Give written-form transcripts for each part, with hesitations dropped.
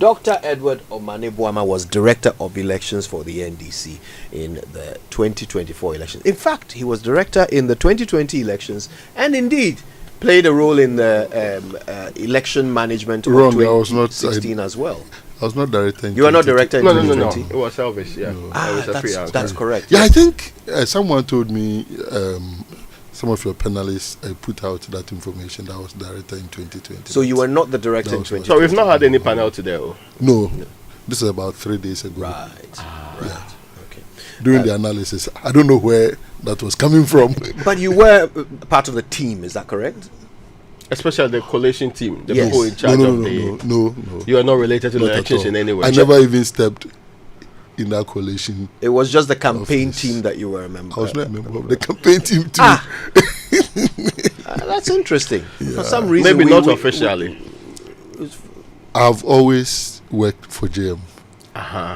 Dr. Edward Omane Boamah was Director of Elections for the NDC in the 2024 elections. In fact, he was Director in the 2020 elections and indeed played a role in the election management of 2016 as well. I was not Director in You are not Director in 2020? No. It was Elvis, yeah. No. That's correct. Yeah, I think someone told me some of your panelists put out that information that I was Director in 2020. So you were not the Director in 2020? So we've not had any panel today? No. This is about 3 days ago. Right. Yeah. Okay. During the analysis, I don't know where that was coming from. But you were part of the team, is that correct? Especially the coalition team, the Yes. people in charge of the... No. You are not related to the elections in any way? I never even stepped in that coalition. It was just the campaign team that you were a member. I was not a member of the campaign team too. That's interesting. For some reason, maybe not officially. I've always worked for JM,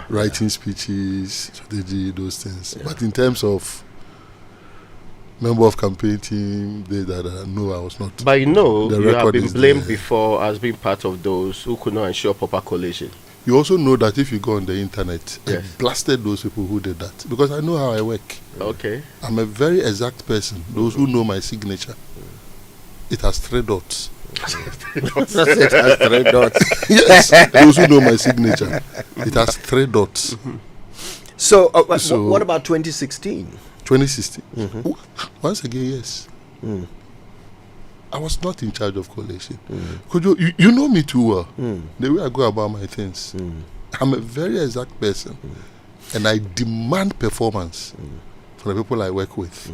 writing Yeah. speeches, strategy, those things. Yeah. But in terms of member of campaign team, no, I was not. But you have been blamed there. before as being part of those who could not ensure proper coalition. You also know that if you go on the internet, Yes. I blasted those people who did that because I know how I work. Okay. I'm a very exact person. Those who know my signature, it has 3 dots. It has 3 dots. Yes, those who know my signature, it has 3 dots. So, what about 2016? 2016. Once again, yes. I was not in charge of coalition. Could you know me too well. The way I go about my things. I'm a very exact person. And I demand performance for the people I work with.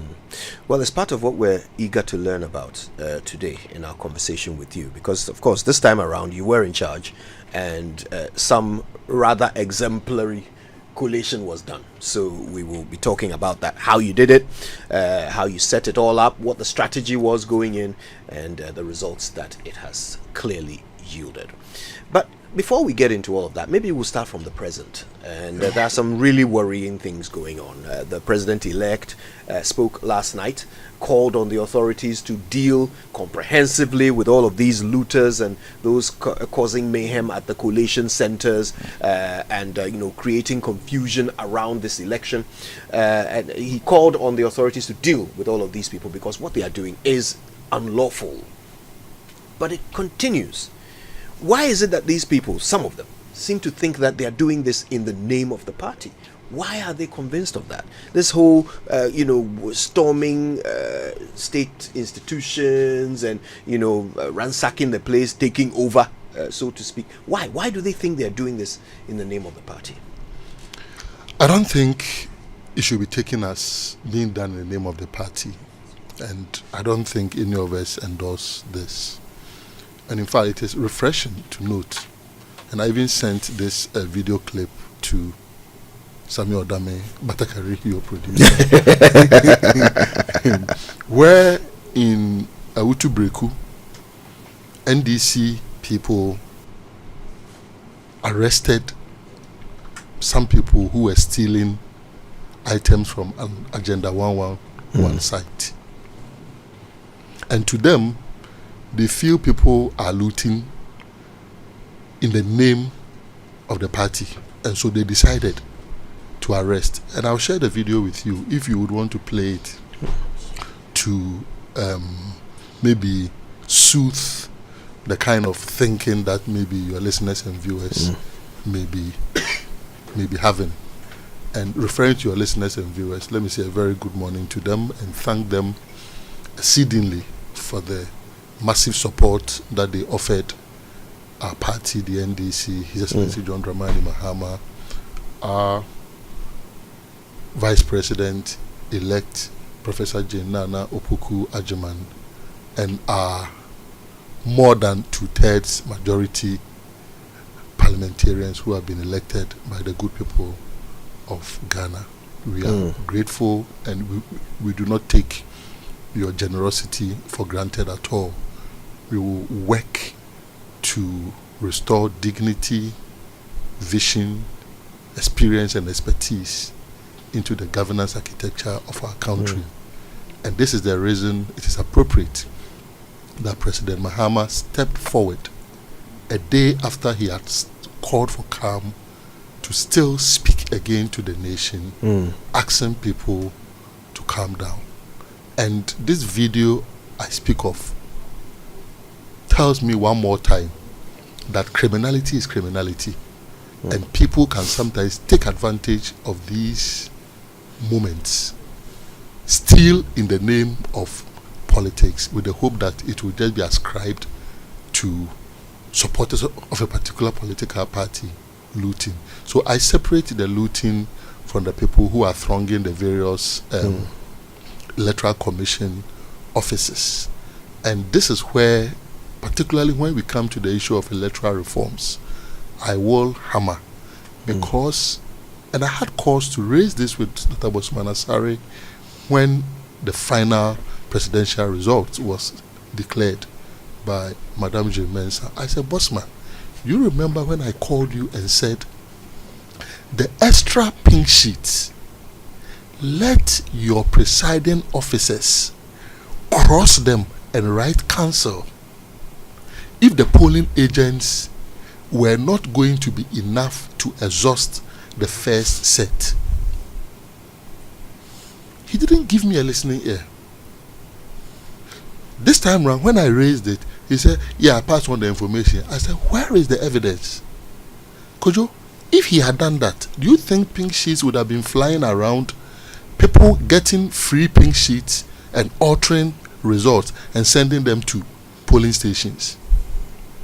Well, it's part of what we're eager to learn about today in our conversation with you. Because, of course, this time around you were in charge and some rather exemplary collation was done. So we will be talking about that, how you did it, how you set it all up, what the strategy was going in, and the results that it has clearly yielded. But before we get into all of that, maybe we'll start from the present. And there are some really worrying things going on. The president-elect spoke last night, called on the authorities to deal comprehensively with all of these looters and those causing mayhem at the collation centers and creating confusion around this election. And he called on the authorities to deal with all of these people because what they are doing is unlawful. But it continues. Why is it that these people, some of them, seem to think that they are doing this in the name of the party? Why are they convinced of that? This whole, storming state institutions and, ransacking the place, taking over, so to speak. Why? Why do they think they are doing this in the name of the party? I don't think it should be taken as being done in the name of the party. And I don't think any of us endorse this. And in fact, it is refreshing to note. And I even sent this video clip to Samuel Dame Batakari, your producer, where in Awutu Breku, NDC people arrested some people who were stealing items from an Agenda 111 site. And to them, they feel people are looting in the name of the party. And so they decided to arrest. And I'll share the video with you if you would want to play it to maybe soothe the kind of thinking that maybe your listeners and viewers may be having. And referring to your listeners and viewers, let me say a very good morning to them and thank them exceedingly for the massive support that they offered our party, the NDC, His Excellency John Dramani Mahama, our Vice President-elect, Professor Jane Nana Opoku Ajiman, and our more than 2/3 majority parliamentarians who have been elected by the good people of Ghana. We are grateful and we do not take your generosity for granted at all. We will work to restore dignity, vision, experience and expertise into the governance architecture of our country. And this is the reason it is appropriate that President Mahama stepped forward a day after he had called for calm to still speak again to the nation, asking people to calm down. And this video I speak of tells me one more time that criminality is criminality, and people can sometimes take advantage of these moments, still in the name of politics, with the hope that it will just be ascribed to supporters of a particular political party looting. So I separate the looting from the people who are thronging the various electoral commission offices. And this is where, particularly when we come to the issue of electoral reforms, I will hammer, because, and I had cause to raise this with Dr. Boamah Asare when the final presidential result was declared by Madame J. Mensah. I said, Boamah, you remember when I called you and said, the extra pink sheets, let your presiding officers cross them and write cancel if the polling agents were not going to be enough to exhaust the first set. He didn't give me a listening ear. This time around, when I raised it, he said, yeah, I passed on the information. I said, where is the evidence? Kojo, if he had done that, do you think pink sheets would have been flying around, people getting free pink sheets and altering results and sending them to polling stations?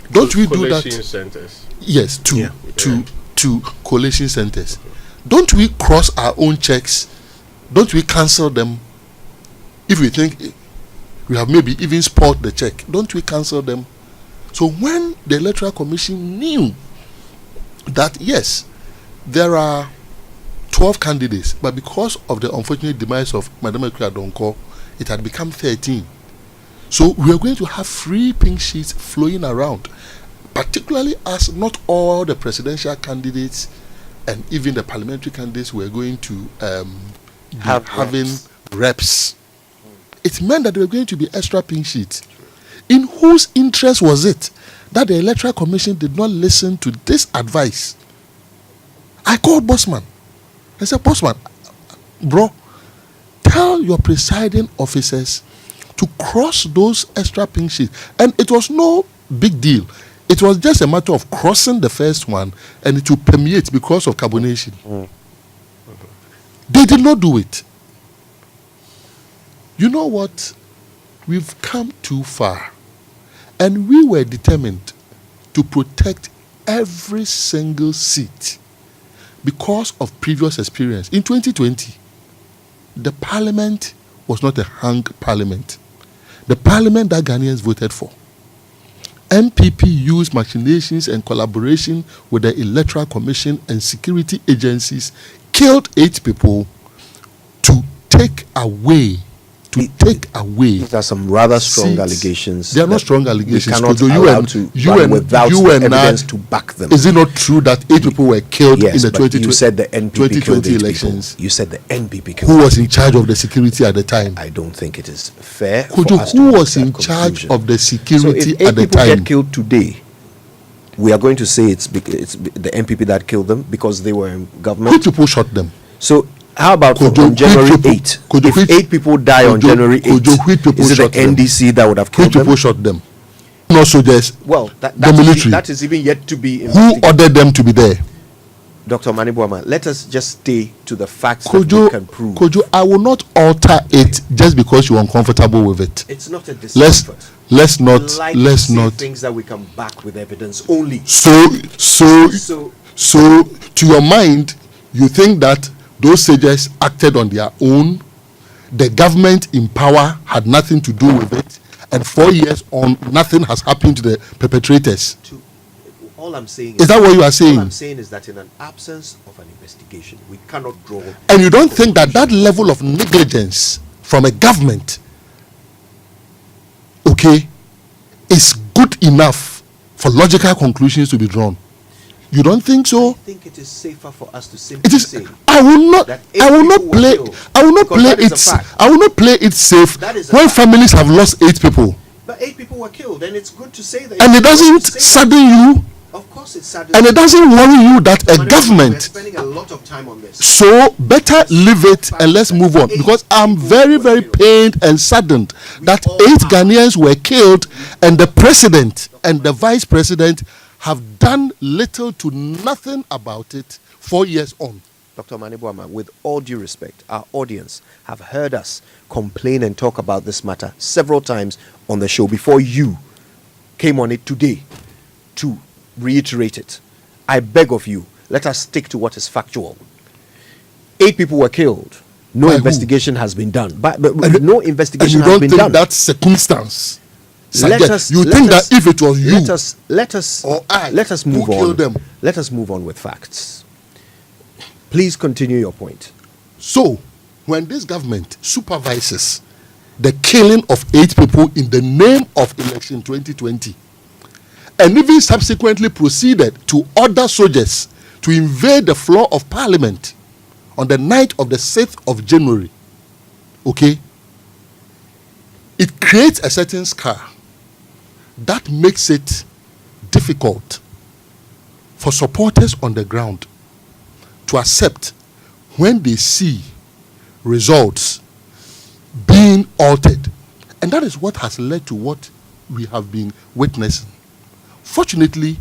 Don't we do that? Collation centers. Yes, to collation centers. Don't we cross our own checks? Don't we cancel them if we think we have maybe even spoiled the check? Don't we cancel them? So when the Electoral Commission knew that yes, there are 12 candidates, but because of the unfortunate demise of Madam Ekua Donko, it had become 13. So we are going to have free pink sheets flowing around, particularly as not all the presidential candidates and even the parliamentary candidates were going to having reps. It meant that there were going to be extra pink sheets. In whose interest was it that the Electoral Commission did not listen to this advice? I called Boamah. I said, Boamah, bro, tell your presiding officers to cross those extra pink sheets. And it was no big deal. It was just a matter of crossing the first one and it will permeate because of carbonation. They did not do it. You know what? We've come too far. And we were determined to protect every single seat because of previous experience. In 2020, the parliament was not a hung parliament. The parliament that Ghanaians voted for, MPP used machinations and collaboration with the Electoral Commission and security agencies, killed 8 people to take away. There are some rather strong seats. allegations. They are not strong allegations. We cannot without evidence to back them. Is it not true that 8 people were killed in the 2020 elections? You said the NPP killed. Who was in charge of the security at the time? I don't think it is fair. Who was in charge of the security at the time? So if 8 people get killed today, we are going to say it's the NPP that killed them because they were in government. Which people shot them? So how about on January 8? If 8 people die on January 8, is it the NDC that would have killed them? Which people shot them? No soldiers. Well, the military. That is even yet to be investigated. Who ordered them to be there? Dr. Omane Boamah, let us just stay to the facts that we can prove. Kojo, I will not alter it just because you're uncomfortable with it. It's not a discomfort. Let's not things that we can back with evidence only. So to your mind, you think that those sages acted on their own, the government in power had nothing to do with it, and 4 years on, nothing has happened to the perpetrators. All I'm saying is that what you are saying? All I'm saying is that in an absence of an investigation, we cannot draw. And you don't think that level of negligence from a government, okay, is good enough for logical conclusions to be drawn? You don't think so? I think it is safer for us to simply say I will not play it safe when families have lost 8 people. But 8 people were killed, and it's good to say that. And it doesn't sadden you Of course, it's sad. And it doesn't worry you that a government. We're spending a lot of time on this. So better leave it and let's move on, because I'm very, very pained and saddened that 8 Ghanaians were killed, and the president and the vice president have done little to nothing about it 4 years on. Dr. Omane Boamah, with all due respect, our audience have heard us complain and talk about this matter several times on the show before you came on it today to reiterate it. I beg of you, let us stick to what is factual. 8 people were killed. No By investigation has been done. But no investigation and you has don't been think done. that circumstance Let us, you let think us- that if it was you let us or I let us who move killed on. them. Let us move on with facts. Please continue your point. So, when this government supervises the killing of 8 people in the name of election 2020, and even subsequently proceeded to order soldiers to invade the floor of parliament on the night of the 6th of January, okay, it creates a certain scar that makes it difficult for supporters on the ground to accept when they see results being altered. And that is what has led to what we have been witnessing. Fortunately,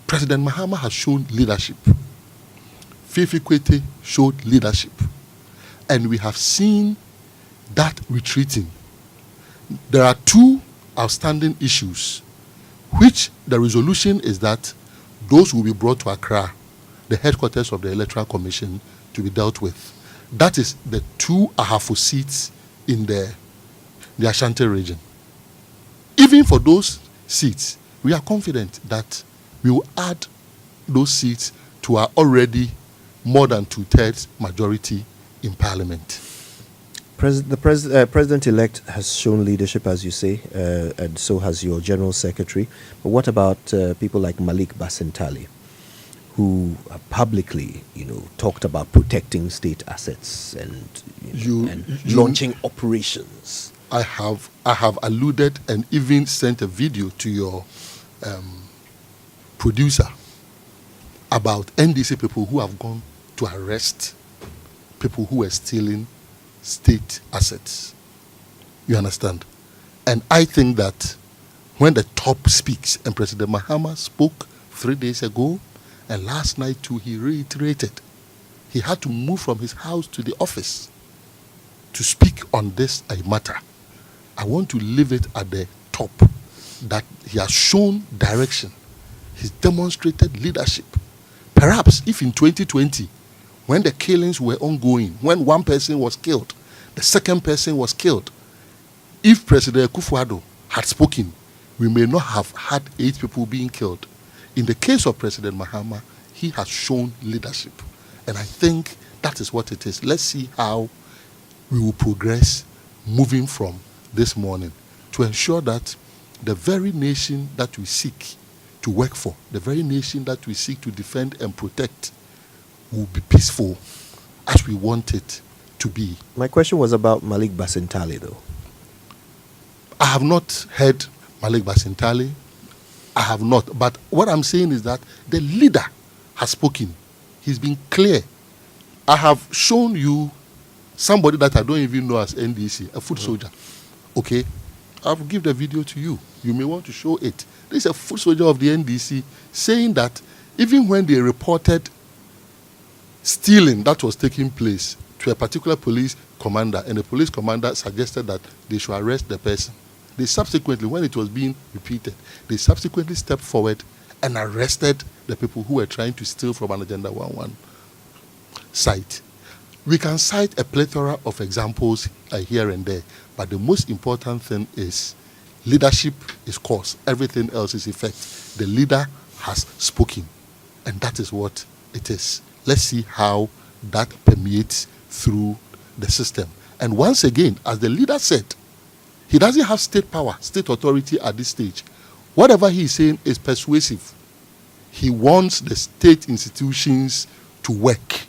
President Mahama has shown leadership. Fifi Kwete showed leadership. And we have seen that retreating. There are 2 outstanding issues, which the resolution is that those will be brought to Accra, the headquarters of the Electoral Commission, to be dealt with. That is the 2 Ahafo seats in the Ashanti region. Even for those seats, we are confident that we will add those seats to our already more than 2/3 majority in Parliament. The president-elect has shown leadership, as you say, and so has your general secretary. But what about people like Malik Basintali, who have publicly, talked about protecting state assets and, launching operations? I have alluded and even sent a video to your producer about NDC people who have gone to arrest people who were stealing state assets. You understand? And I think that when the top speaks, and President Mahama spoke 3 days ago, and last night too, he reiterated, he had to move from his house to the office to speak on this matter. I want to leave it at the top that he has shown direction. He's demonstrated leadership. Perhaps if in 2020, when the killings were ongoing, when one person was killed, the second person was killed, if President Akufo-Addo had spoken, we may not have had 8 people being killed. In the case of President Mahama, he has shown leadership. And I think that is what it is. Let's see how we will progress moving from this morning to ensure that the very nation that we seek to work for, the very nation that we seek to defend and protect, will be peaceful as we want it to be. My question was about Malik Basintali, though. I have not heard Malik Basintali. I have not. But what I'm saying is that the leader has spoken. He's been clear. I have shown you somebody that I don't even know as NDC, a foot soldier. Okay? I'll give the video to you. You may want to show it. This is a foot soldier of the NDC saying that even when they reported stealing that was taking place to a particular police commander, and the police commander suggested that they should arrest the person, they subsequently, when it was being repeated, they subsequently stepped forward and arrested the people who were trying to steal from an Agenda 11 site. We can cite a plethora of examples here and there, but the most important thing is leadership is cause. Everything else is effect. The leader has spoken, and that is what it is. Let's see how that permeates through the system. And once again, as the leader said, he doesn't have state power, state authority at this stage. Whatever he is saying is persuasive. He wants the state institutions to work.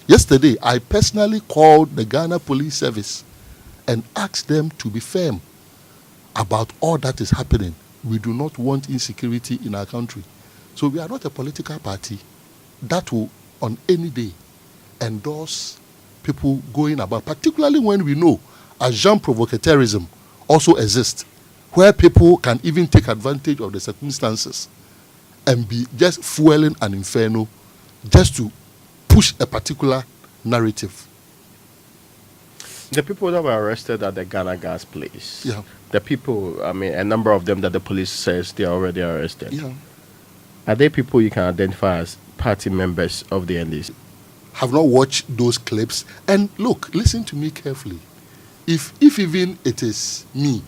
Yesterday, I personally called the Ghana Police Service and asked them to be firm about all that is happening. We do not want insecurity in our country. So we are not a political party that will, on any day, endorse people going about, particularly when we know agent provocateurism also exists, where people can even take advantage of the circumstances and be just fueling an inferno just to push a particular narrative. The people that were arrested at the Ghana gas place, Yeah. the people, I mean, a number of them that the police says they are already arrested. Yeah. Are they people you can identify as party members of the NDC? Have not watched those clips. And look, listen to me carefully. If even it is me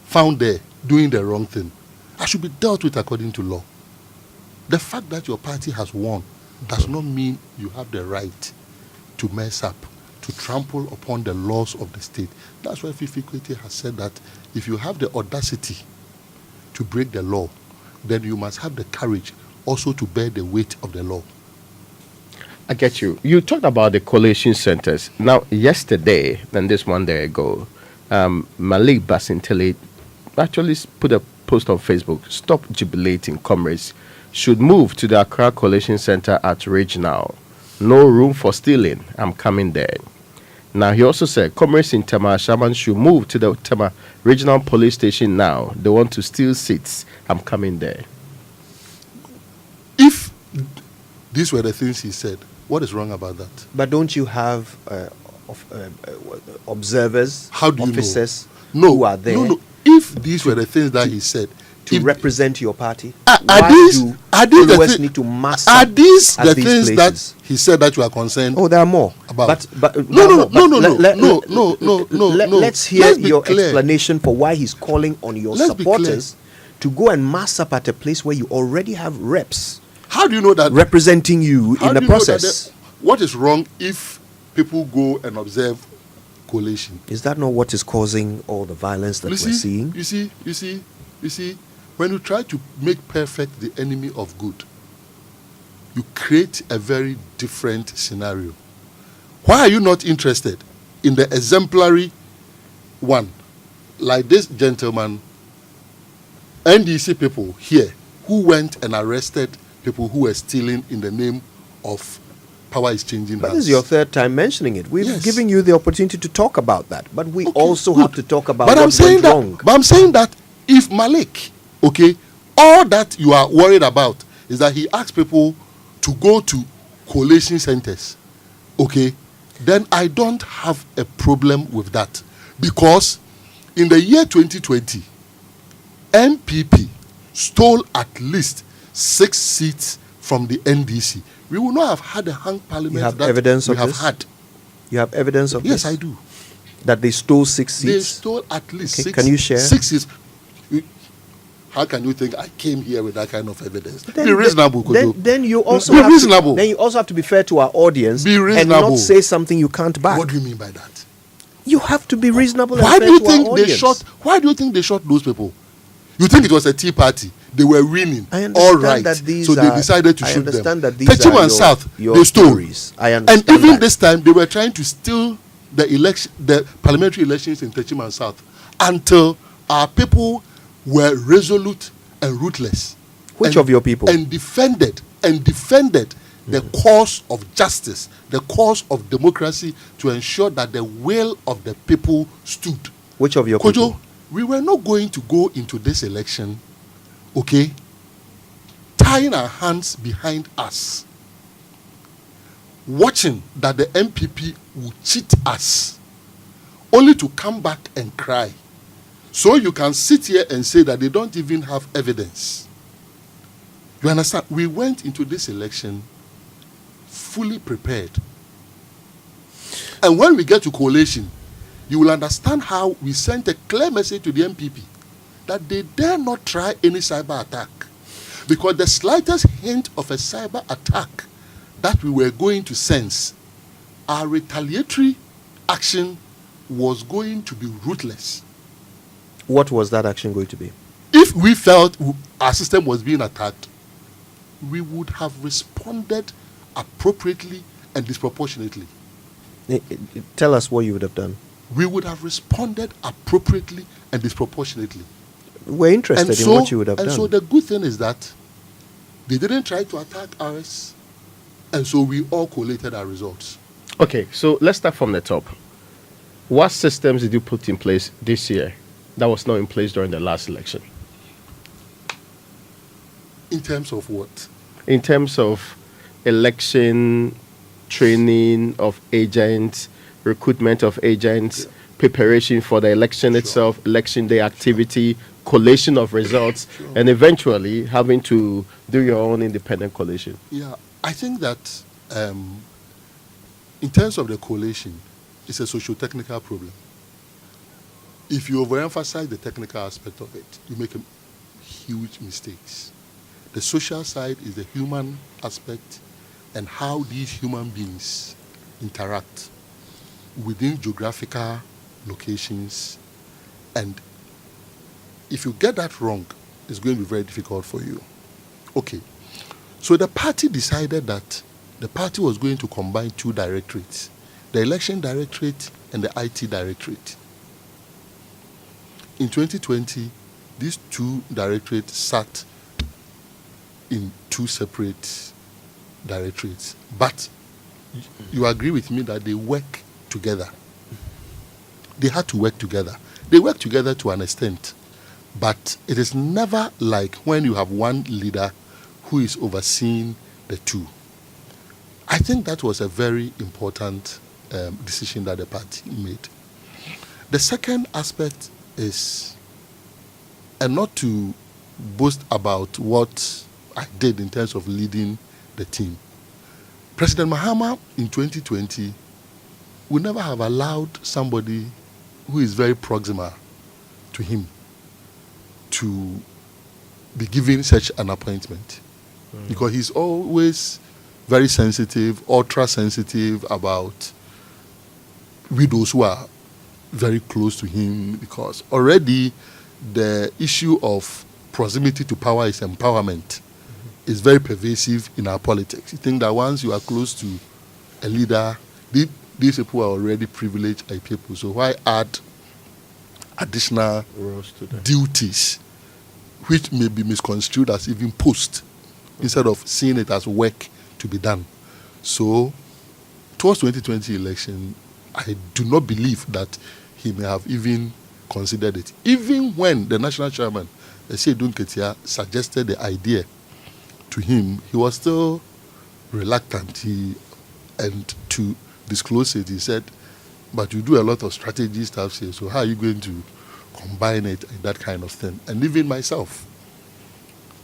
found there doing the wrong thing, I should be dealt with according to law. The fact that your party has won does not mean you have the right to mess up, to trample upon the laws of the state. That's why Fifi Kwete has said that if you have the audacity to break the law, then you must have the courage also to bear the weight of the law. I get you. You talked about the collation centers. Now, yesterday, and this one day ago, Malik Basintele actually put a post on Facebook, "Stop jubilating, comrades. Should move to the Accra Collation Center at Ridge now. No room for stealing. I'm coming there." Now, he also said, "Comrades in Tema Shaman should move to the Tema Regional Police Station now. They want to steal seats. I'm coming there." If these were the things he said, what is wrong about that? But don't you have observers, How do you officers know? who are there No. If these were the things that he said, to if, represent your party? are Why these do the followers thi- need to mass are up these at the these things places? that he said that you are concerned? Oh, there are more. About. But No. Let's hear Let's be your clear. explanation for why he's calling on your Let's be supporters to go and mass up at a place where you already have reps How do you know that? representing you How in the do you know that process. what is wrong if people go and observe collation? Is that not what is causing all the violence that we're seeing? You see, when you try to make perfect the enemy of good, you create a very different scenario. Why are you not interested in the exemplary one? Like this gentleman, NDC people here, who went and arrested people who were stealing in the name of power exchanging But hands. this is your third time mentioning it. We've Yes. given you the opportunity to talk about that, but we Okay, also good. have to talk about But what I'm saying went that, wrong. But I'm saying that if Malik, okay, all that you are worried about is that he asked people to go to collation centers, okay, then I don't have a problem with that. Because in the year 2020, NPP stole at least 6 seats from the NDC. We would not have had a hung parliament You have that evidence we of have this? had. You have evidence of Yes, this? I do. That they stole 6 They seats? stole at least Okay, 6. can you share? 6 seats. How can you think I came here with that kind of evidence? Then- be reasonable, Kojo. Then you also Be have reasonable. then you also have to be fair to our audience Be and reasonable. not say something you can't back. What do you mean by that? You have to be reasonable and Why fair do you to our think they audience. shot? Why do you think they shot those people? You think it was a tea party? They were winning. I understand All right. that these So they are- decided to I shoot them. understand that these Techim are and South, your they stole. stories. I And understand even that. this time, they were trying to steal the election, the parliamentary elections in Techim and South, until our people were resolute and ruthless. Which And- of your people? And defended the cause of justice, the cause of democracy, to ensure that the will of the people stood. Which of your Kojo, people? we were not going to go into this election, okay, tying our hands behind us, watching that the MPP would cheat us, only to come back and cry. So you can sit here and say that they don't even have evidence. You understand? We went into this election fully prepared. And when we get to coalition, you will understand how we sent a clear message to the MPP that they dare not try any cyber attack. Because the slightest hint of a cyber attack that we were going to sense, our retaliatory action was going to be ruthless. What was that action going to be? If we felt our system was being attacked, we would have responded appropriately and disproportionately. Tell us what you would have done. We would have responded appropriately and disproportionately. We're interested in what you would have and done. so the good thing is that they didn't try to attack ours, and so we all collated our results. Okay, so let's start from the top. What systems did you put in place this year that was not in place during the last election? In terms of what? In terms of election, training of agents, recruitment of agents, preparation for the election itself, election day activity, collation of results, and eventually having to do your own independent collation. Yeah, I think that in terms of the collation, it's a socio-technical problem. If you overemphasize the technical aspect of it, you make huge mistakes. The social side is the human aspect and how these human beings interact within geographical locations. And if you get that wrong, it's going to be very difficult for you. Okay. So the party decided that the party was going to combine two directorates, the election directorate and the IT directorate. In 2020, these two directorates sat in two separate directorates. But you agree with me that they work together. They had to work together. They work together to an extent. But it is never like when you have one leader who is overseeing the two. I think that was a very important decision that the party made. The second aspect is, and not to boast about what I did in terms of leading the team. President Mahama in 2020 would never have allowed somebody who is very proximal to him to be given such an appointment. Because he's always very sensitive, ultra sensitive about widows who are very close to him, because already the issue of proximity to power is empowerment. Is very pervasive in our politics. You think that once you are close to a leader, these people are already privileged people. So why add additional duties, which may be misconstrued as even post, instead of seeing it as work to be done? So, towards 2020 election, I do not believe that he may have even considered it. Even when the national chairman, Seydou Nketia, suggested the idea to him, he was still reluctant. And to disclose it, he said, but you do a lot of strategy stuff here, so how are you going to combine it and that kind of thing? And even myself,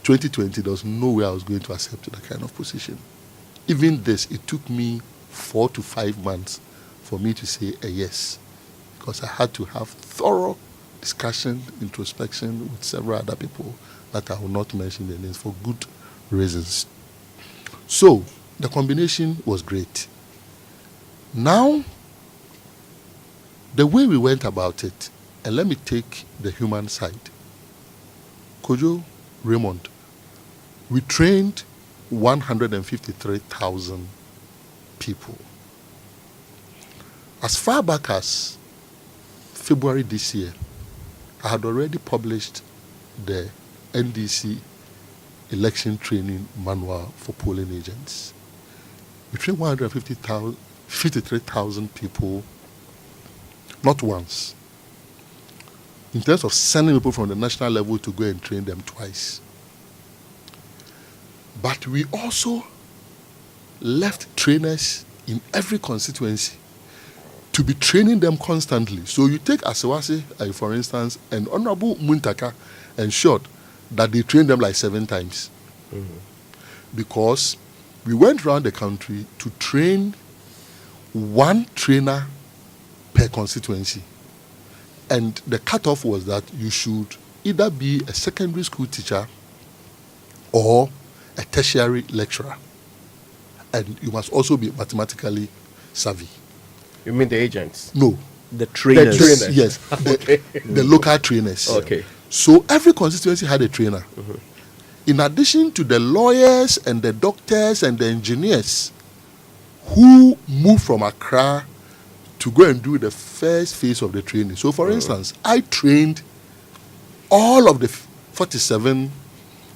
2020, there was no way I was going to accept that kind of position. Even this, it took me 4 to 5 months for me to say a yes, because I had to have thorough discussion, introspection with several other people that I will not mention their names for good reasons. So the combination was great. Now, the way we went about it, and let me take the human side. Kojo, Raymond, we trained 153,000 people. As far back as February this year, I had already published the NDC election training manual for polling agents. We trained 153,000 people, not once. In terms of sending people from the national level to go and train them twice. But we also left trainers in every constituency to be training them constantly. So you take Asewase, for instance, and Honorable Muntaka ensured that they trained them like 7 times. Because we went around the country to train 1 trainer per constituency. And the cutoff was that you should either be a secondary school teacher or a tertiary lecturer. And you must also be mathematically savvy. You mean the agents? No. The trainers. The trainers. Yes. The local trainers. Okay. So every constituency had a trainer. In addition to the lawyers and the doctors and the engineers who moved from Accra to go and do the first phase of the training. So for instance, I trained all of the 47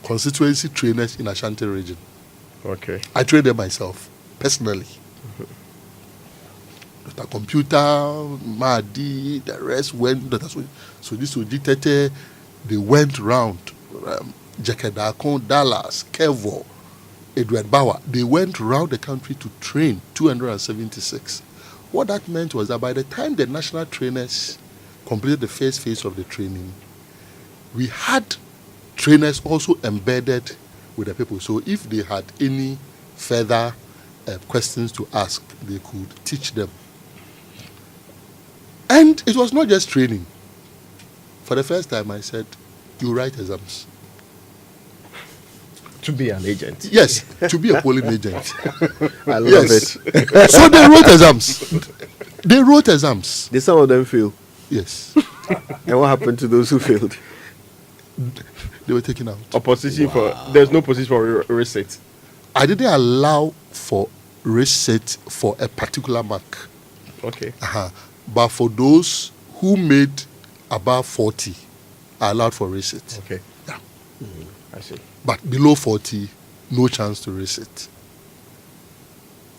constituency trainers in Ashanti region. Okay. I trained them myself, personally. Dr. Computer, Mahdi, the rest went. So this was Tete. They went round. Jakedakon, Dallas, Kevo, Edward Bauer. They went round the country to train 276. What that meant was that by the time the national trainers completed the first phase of the training, we had trainers also embedded with the people. So if they had any further questions to ask, they could teach them. And it was not just training. For the first time, I said, you write exams. To be an agent. Yes, to be a polling agent. I love it. So they wrote exams. Did some of them fail? Yes. And what happened to those who failed? They were taken out. Opposition for there's no position for reset. I didn't allow for reset for a particular mark. Okay. But for those who made above 40, I allowed for reset. Okay. Yeah. I see. But below 40, no chance to reset.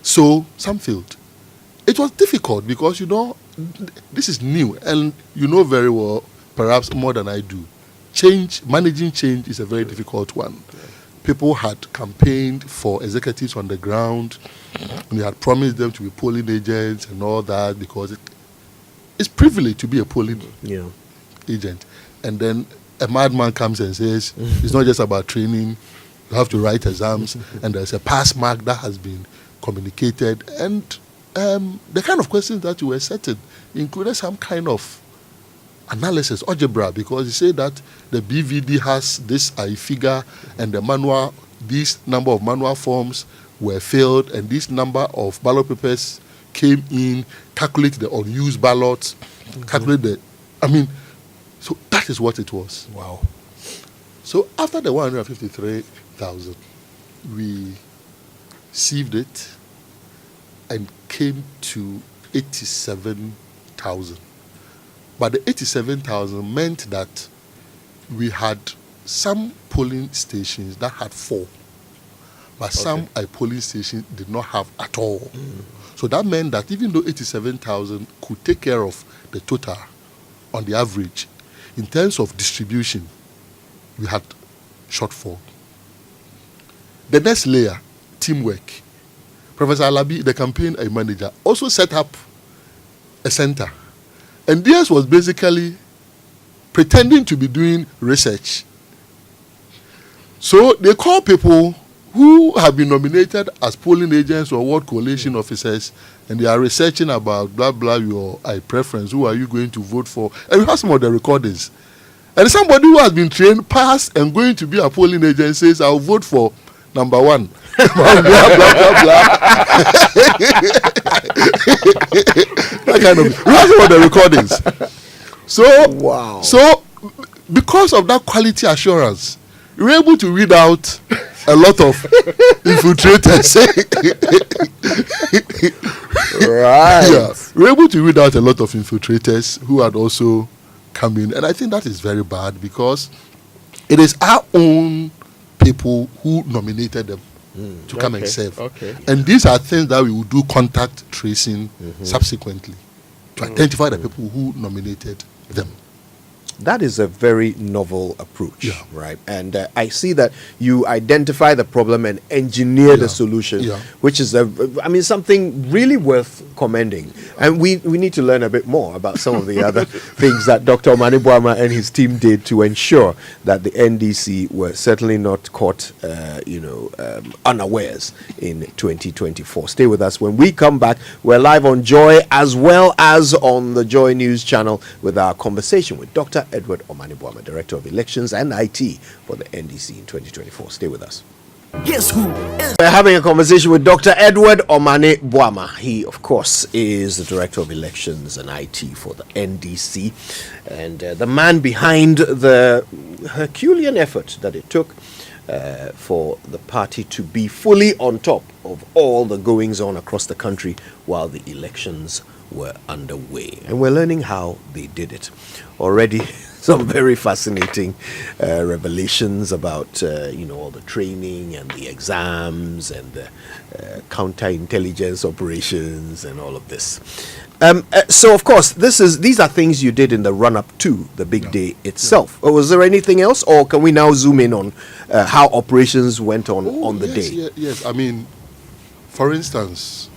So some failed. It was difficult because, this is new, and you know very well, perhaps more than I do. Managing change is a very difficult one. People had campaigned for executives on the ground, and they had promised them to be polling agents and all that, because it's privilege to be a polling agent. And then a madman comes and says, it's not just about training, you have to write exams, and there's a pass mark that has been communicated. And the kind of questions that you were setting included some kind of analysis, algebra, because you say that the BVD has this figure, and the manual, this number of manual forms were filled, and this number of ballot papers came in, calculate the unused ballots, so that is what it was. Wow. So after the 153,000, we sieved it and came to 87,000. But the 87,000 meant that we had some polling stations that had 4, but some polling stations did not have at all. So that meant that even though 87,000 could take care of the total on the average, in terms of distribution, we had shortfall. The next layer, teamwork. Professor Alabi, the campaign manager, also set up a center. And theirs was basically pretending to be doing research. So they call people who have been nominated as polling agents or ward coalition officers, and they are researching about blah blah your preference, who are you going to vote for, and we have some of the recordings. And somebody who has been trained, passed, and going to be a polling agent says, I'll vote for number 1. blah blah blah blah. That kind of, we have some of the recordings. So because of that quality assurance, we were able to weed out a lot of infiltrators. Right. Yeah. We were able to weed out a lot of infiltrators who had also come in. And I think that is very bad, because it is our own people who nominated them to come and serve. Okay. And these are things that we will do contact tracing subsequently to identify the people who nominated them. That is a very novel approach, right? And I see that you identify the problem and engineer the solution, which is, something really worth commending. And we need to learn a bit more about some of the other things that Dr. Omane Boamah and his team did to ensure that the NDC were certainly not caught, unawares in 2024. Stay with us. When we come back, we're live on Joy as well as on the Joy News channel with our conversation with Dr. Edward Omane Boamah, Director of Elections and IT for the NDC in 2024. Stay with us. Guess who is? We're having a conversation with Dr. Edward Omane Boamah. He, of course, is the Director of Elections and IT for the NDC, and the man behind the Herculean effort that it took for the party to be fully on top of all the goings on across the country while the elections were underway. And we're learning how they did it. Already, some very fascinating revelations about all the training and the exams and the counterintelligence operations and all of this. So of course these are things you did in the run up to the big day itself. Or was there anything else, or can we now zoom in on how operations went on the day? Yes, I mean, for instance,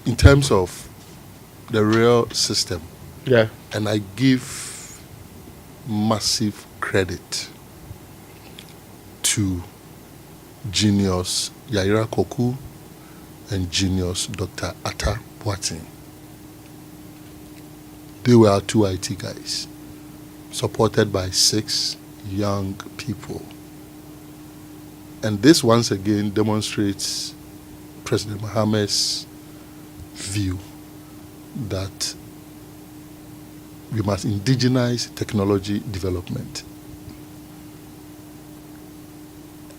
in terms of the rail system, and I give massive credit to Genius Yaira Koku and Genius Dr. Atta Boateng. They were our two IT guys, supported by 6 young people. And this once again demonstrates President Mohammed's view that we must indigenize technology development.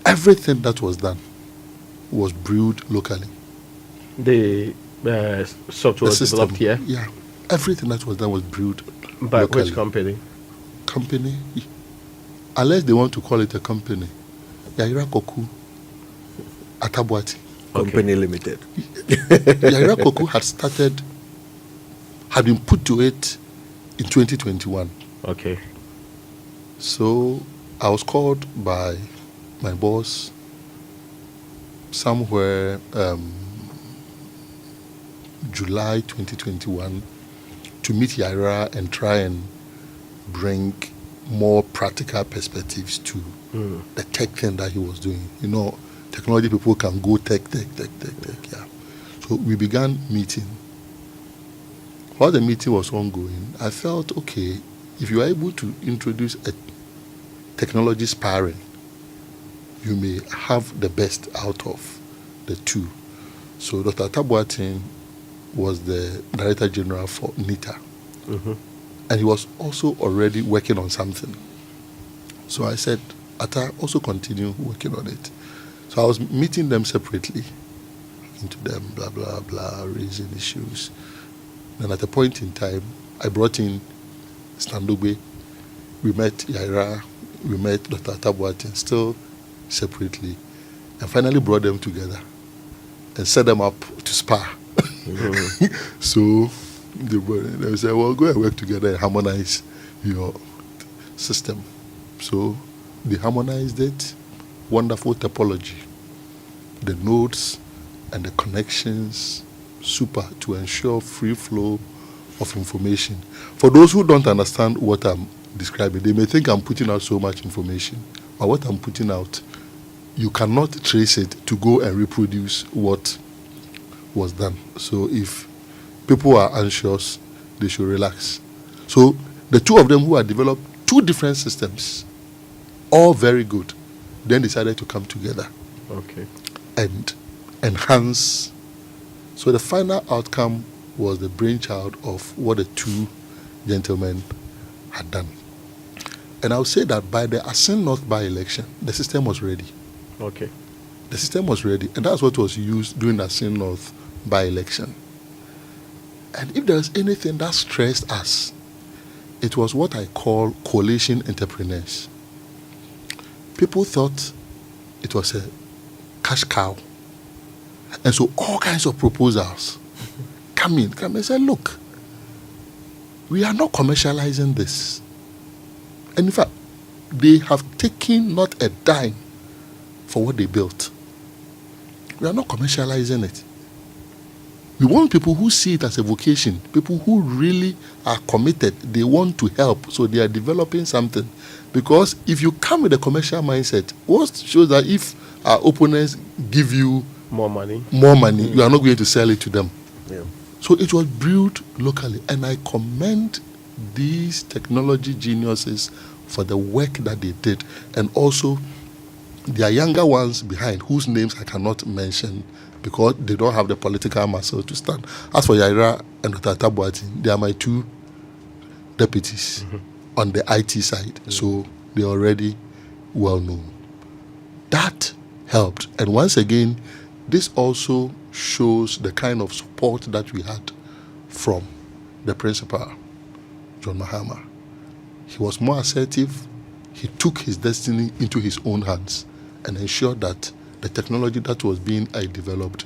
Everything that was done was brewed locally. The software was developed here? Yeah. Everything that was done was brewed by locally. which company? Company? Unless they want to call it a company. Yaira Koku Atta Boateng. Company Limited. Yaira Koku had been put to it in 2021. Okay. So I was called by my boss somewhere July 2021 to meet Yaira and try and bring more practical perspectives to the tech thing that he was doing. Technology people can go tech, yeah. So we began meeting. While the meeting was ongoing, I felt, okay, if you are able to introduce a technology sparring, you may have the best out of the two. So Dr. Atta Boateng was the Director General for NITA. And he was also already working on something. So I said, Atta, also continue working on it. So I was meeting them separately, into them, blah, blah, blah, raising issues. Then at a point in time, I brought in Standogbe. We met Yaira, we met Dr. Atta Boateng, still separately, and finally brought them together and set them up to spar. So they said, well, go and work together and harmonize your system. So they harmonized it. Wonderful topology. The nodes and the connections, super, to ensure free flow of information. For those who don't understand what I'm describing, they may think I'm putting out so much information. But what I'm putting out, you cannot trace it to go and reproduce what was done. So if people are anxious, they should relax. So the two of them who had developed 2 different systems, all very good, then decided to come together and enhance. So the final outcome was the brainchild of what the 2 gentlemen had done. And I would say that by the Asin North by-election, the system was ready. The system was ready, and that's what was used during the Asin North by-election. And if there's anything that stressed us, it was what I call coalition entrepreneurs. People thought it was a cash cow. And so all kinds of proposals come and say, look, we are not commercializing this. And in fact, they have taken not a dime for what they built. We are not commercializing it. We want people who see it as a vocation, people who really are committed, they want to help, so they are developing something. Because if you come with a commercial mindset, what shows that if our opponents give you more money, you are not going to sell it to them. Yeah. So it was brewed locally, and I commend these technology geniuses for the work that they did, and also there are younger ones behind whose names I cannot mention because they don't have the political muscle to stand. As for Yaira and Dr. Atta Boateng, they are my 2 deputies on the IT side, so they're already well known. That helped, and once again, this also shows the kind of support that we had from the principal, John Mahama, he was more assertive. He took his destiny into his own hands and ensured that the technology that was being developed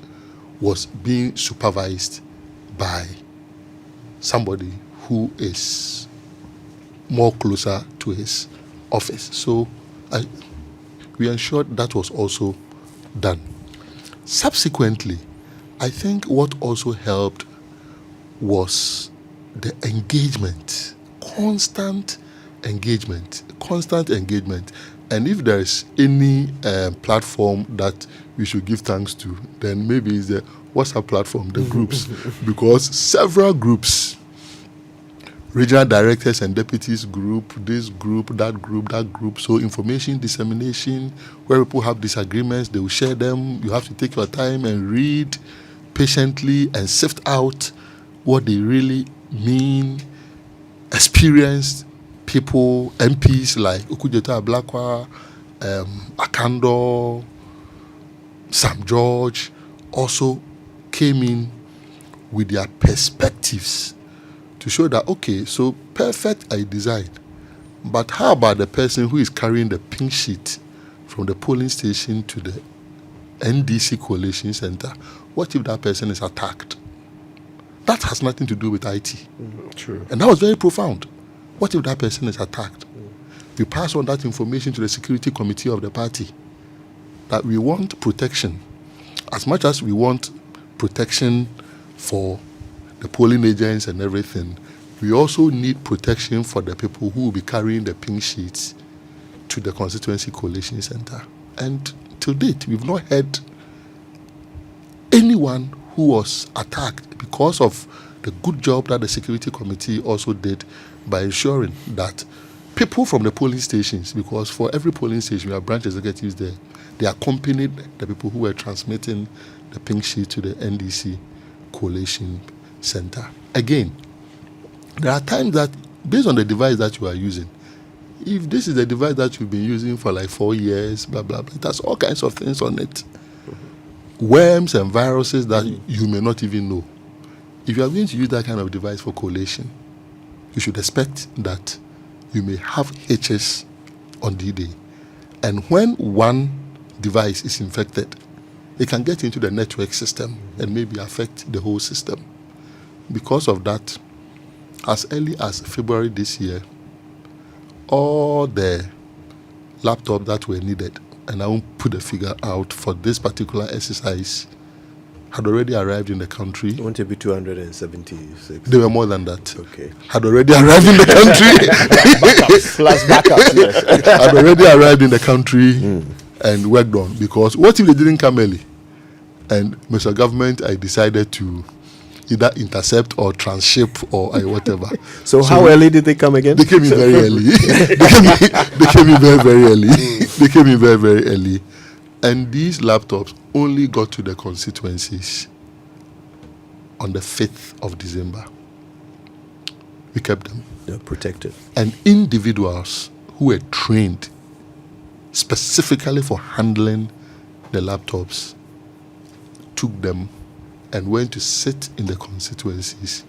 was being supervised by somebody who is more closer to his office. So we ensured that was also done. Subsequently, I think what also helped was the engagement, constant engagement. And if there is any platform that we should give thanks to, then maybe it's the WhatsApp platform, the groups, because several groups, regional directors and deputies group, this group, that group, that group. So information dissemination, where people have disagreements, they will share them. You have to take your time and read patiently and sift out what they really mean. Experienced people, MPs like Ukujeta Ablakwa, Akando, Sam George, also came in with their perspectives to show that, okay, so perfect I designed, but how about the person who is carrying the pink sheet from the polling station to the NDC Coalition Center? What if that person is attacked? That has nothing to do with IT. True. And that was very profound. What if that person is attacked? We pass on that information to the security committee of the party, that we want protection. As much as we want protection for the polling agents and everything, we also need protection for the people who will be carrying the pink sheets to the constituency coalition center. And to date, we've not heard anyone who was attacked because of the good job that the security committee also did by ensuring that people from the polling stations, because for every polling station we have branch executives there, they accompanied the people who were transmitting the pink sheet to the NDC coalition center. Again, there are times that based on the device that you are using, if this is the device that you've been using for like 4 years, blah, blah, blah, it has all kinds of things on it. Worms and viruses that you may not even know. If you are going to use that kind of device for collation, you should expect that you may have HS on D-Day. And when one device is infected, it can get into the network system and maybe affect the whole system. Because of that, as early as February this year, all the laptops that were needed, and I won't put the figure out for this particular exercise, had already arrived in the country. Won't it be 276? They were more than that. Okay. Had already arrived in the country. Backups, yes. Had already arrived in the country and worked on. Because what if they didn't come early? And Mr. Government, I decided to either intercept or transship or whatever. So how early did they come again? They came in very early. They came in very, very early. They came in very, very early. And these laptops only got to the constituencies on the 5th of December. We kept them. They're protected. And individuals who were trained specifically for handling the laptops took them and went to sit in the constituencies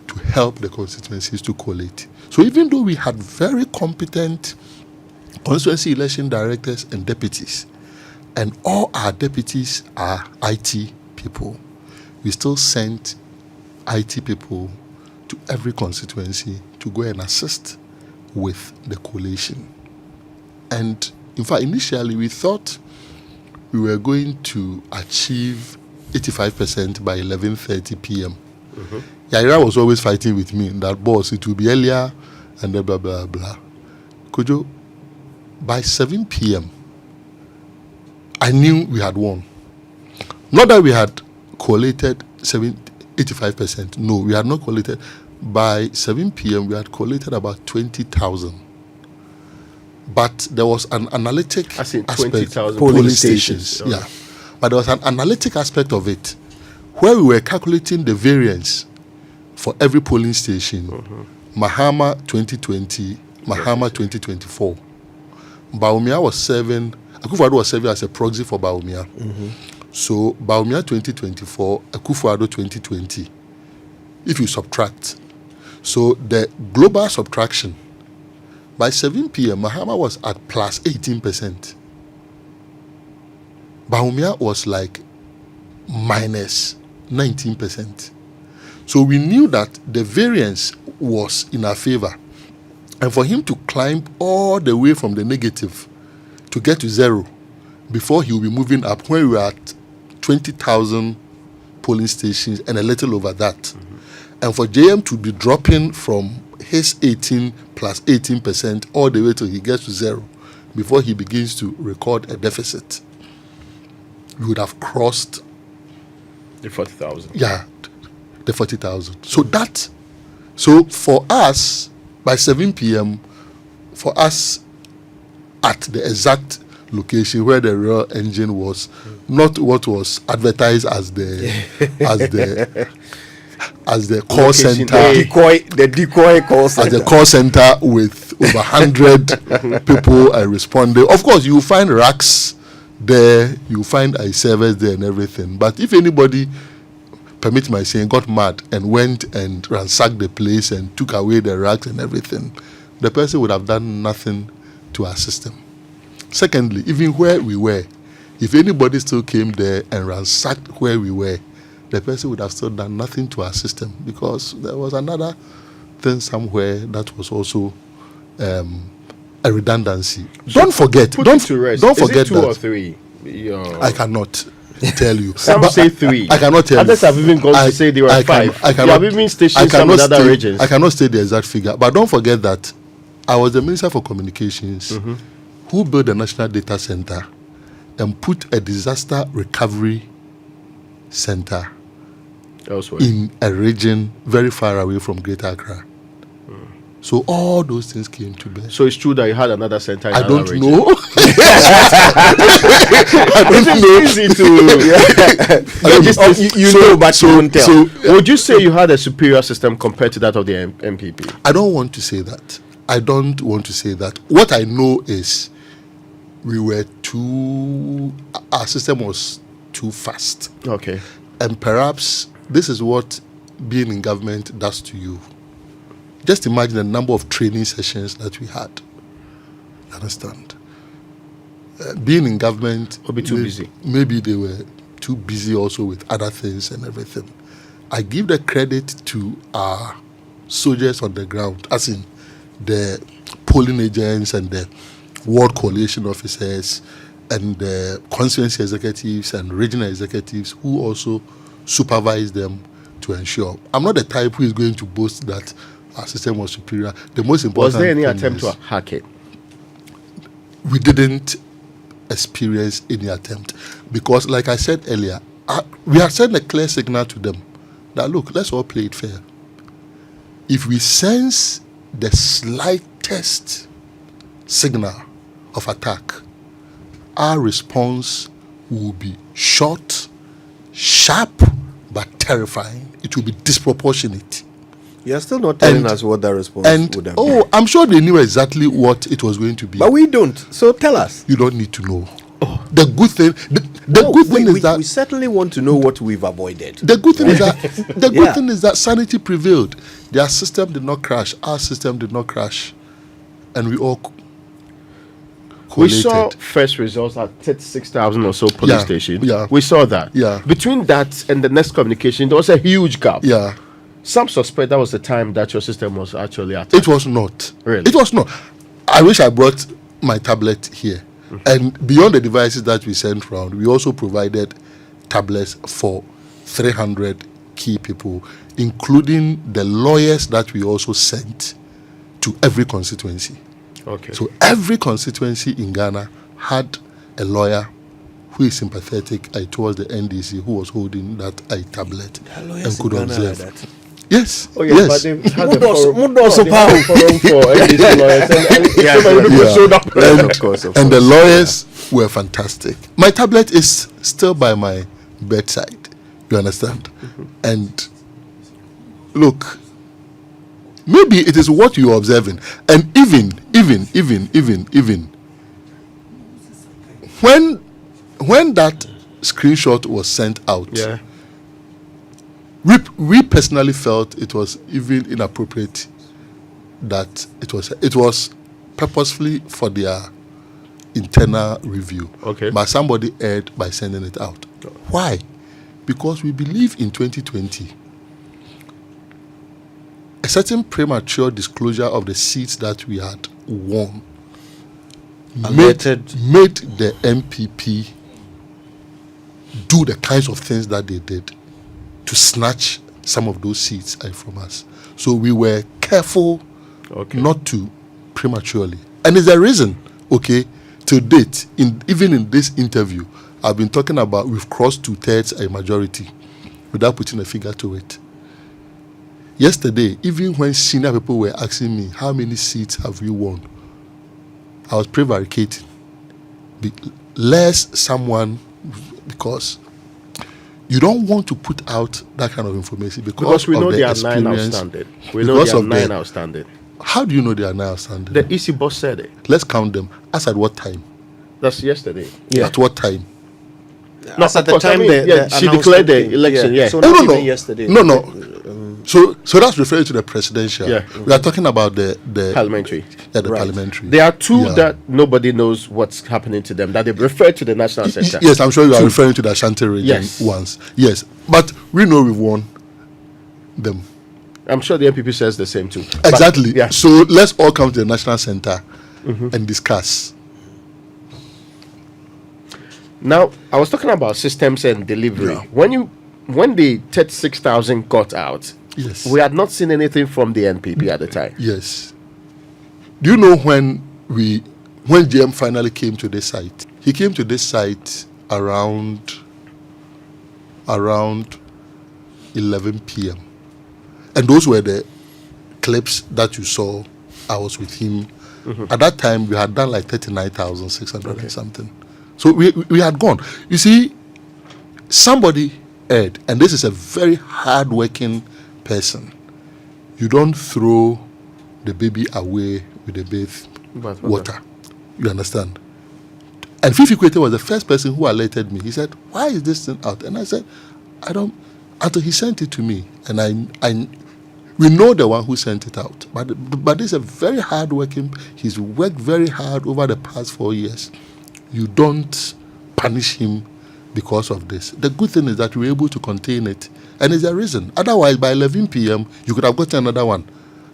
to help the constituencies to collate. So even though we had very competent constituency election directors and deputies, and all our deputies are IT people, we still sent IT people to every constituency to go and assist with the collation. And in fact, initially we thought we were going to achieve 85% by 11:30 p.m. Yaira was always fighting with me that, boss, it will be earlier and blah, blah, blah. Kojo, by 7 p.m., I knew we had won. Not that we had collated 85%. No, we had not collated. By 7 p.m., we had collated about 20,000. But there was an analytic aspect. 20,000 polling stations. Oh. Yeah. But there was an analytic aspect of it where we were calculating the variance for every polling station. Mahama 2020, Mahama 2024. Boamah was serving, Akufo-Addo was serving as a proxy for Boamah. So Boamah 2024, Akufo-Addo 2020. If you subtract, so the global subtraction By 7 p.m., Mahama was at plus 18%. Boamah was like minus 19%. So we knew that the variance was in our favor. And for him to climb all the way from the negative to get to zero before he will be moving up, when we were at 20,000 polling stations and a little over that. Mm-hmm. And for JM to be dropping from his 18 plus 18% all the way till he gets to zero before he begins to record a deficit, we would have crossed the 40,000. Yeah, the 40,000. So for us, by 7 p.m., for us at the exact location where the real engine was, not what was advertised as the call location, center, the decoy call center, as the call center with over 100 people responding. Of course, you find racks there, you find servers there and everything. But if anybody, permit my saying, got mad and went and ransacked the place and took away the racks and everything, the person would have done nothing to our system. Secondly, even where we were, if anybody still came there and ransacked where we were, the person would have still done nothing to our system, because there was another thing somewhere that was also a redundancy. Don't forget. Don't forget it two that. Or three? I cannot tell you. Some say three. I cannot tell Others you. have even gone to say there were five. I cannot. You have even stationed some in other regions. I cannot state the exact figure, but don't forget that I was the Minister for Communications who built the National Data Center and put a disaster recovery center elsewhere in a region very far away from Greater Accra. So all those things came to bear. So it's true that you had another center in I another don't region. know. I don't know. It's easy to you know, but you won't tell. So would you say you had a superior system compared to that of the MPP? I don't want to say that. I don't want to say that. What I know is our system was too fast. Okay. And perhaps this is what being in government does to you. Just imagine the number of training sessions that we had. You understand? Being in government... Or be too busy. Maybe they were too busy also with other things and everything. I give the credit to our soldiers on the ground, as in the polling agents and the ward coalition officers and the constituency executives and regional executives who also supervise them to ensure. I'm not the type who is going to boast that our system was superior. The most important. Was there any thing attempt is to hack it? we didn't experience any attempt, because, like I said earlier, we had sent a clear signal to them that, look, let's all play it fair. If we sense the slightest signal of attack, our response will be short, sharp, but terrifying. It will be disproportionate. You're still not telling us what that response would have been. I'm sure they knew exactly what it was going to be. But we don't. So tell us. You don't need to know. The good thing, is that we certainly want to know what we've avoided. the good thing is that sanity prevailed. Their system did not crash. Our system did not crash, and we all We saw first results at 36,000 or so police stations. Yeah. We saw that. Yeah. Between that and the next communication, there was a huge gap. Yeah. Some suspect that was the time that your system was actually attacked. It was not. Really? It was not. I wish I brought my tablet here. And beyond the devices that we sent round, we also provided tablets for 300 key people, including the lawyers that we also sent to every constituency. Okay. So every constituency in Ghana had a lawyer who is sympathetic towards the NDC, who was holding that tablet and could observe. Yes. Oh yes, but they had a forum for NDC lawyers, and so many people showed up. And the lawyers were fantastic. My tablet is still by my bedside. You understand? And look, maybe it is what you are observing. And even when that screenshot was sent out, we personally felt it was even inappropriate that it was purposefully for their internal review. Okay. But somebody erred by sending it out. Why? Because we believe in 2020 a certain premature disclosure of the seats that we had won made the MPP do the kinds of things that they did to snatch some of those seats from us. So we were careful not to prematurely. And there's a reason, to date, even in this interview, I've been talking about we've crossed 2/3 a majority without putting a figure to it. Yesterday, even when senior people were asking me, how many seats have we won? I was prevaricating. Lest someone, because you don't want to put out that kind of information because we know of there are 9 experience. outstanding. We know there are 9 outstanding. How do you know there are 9 outstanding? The EC boss said it. Let's count them. As at what time? That's yesterday. Yeah. At what time? No, at the time she declared the election. Yeah. So Oh, not no. even yesterday. No. So that's referring to the presidential. Yeah. We are talking about the Parliamentary. Yeah, the Right. parliamentary. There are 2 Yeah. that nobody knows what's happening to them, that they refer to the national center. Yes, I'm sure you are referring to the Ashanti region Yes. ones. Yes, but we know we've won them. I'm sure the MPP says the same too. But, Exactly. yeah. So let's all come to the national center and discuss. Now, I was talking about systems and delivery. Yeah. When the 36,000 got out, Yes. we had not seen anything from the NPP at the time. Yes. Do you know when GM finally came to this site? He came to this site around 11 p.m. And those were the clips that you saw. I was with him. At that time, we had done like 39,600 and something. So we had gone. You see, somebody erred, and this is a very hard-working person. You don't throw the baby away with the bath water. You understand? And Fifi Kwete was the first person who alerted me. He said, why is this thing out? And I said, I don't, until he sent it to me. And we know the one who sent it out. But this is a very hard-working, he's worked very hard over the past 4 years. You don't punish him because of this. The good thing is that we were able to contain it. And there's a reason. Otherwise, by 11 p.m., you could have gotten another one,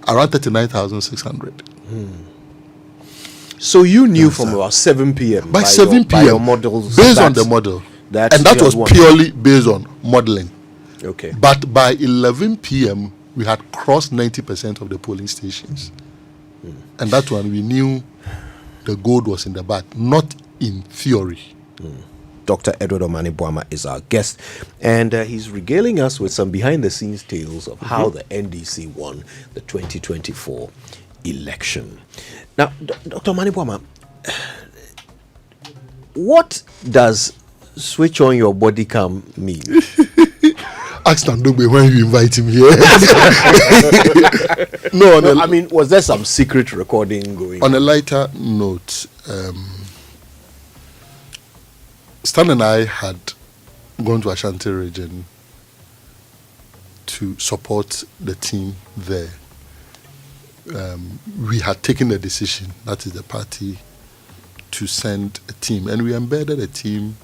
around 39,600. So you knew from about 7 p.m. By 7 by p.m., your models, based on the model. And that you was had won. purely based on modeling. Okay. But by 11 p.m., we had crossed 90% of the polling stations. And that one, we knew the gold was in the bag, not in theory. Dr. Edward Omane Boamah is our guest, and he's regaling us with some behind-the-scenes tales of how the NDC won the 2024 election. Now, Dr. Omane Boamah, what does switch on your body cam mean? Ask Nandogbe when you invite him here. No, I mean, was there some secret recording going on a lighter note, Stan and I had gone to Ashanti region to support the team there. We had taken the decision, that is the party, to send a team. And we embedded a team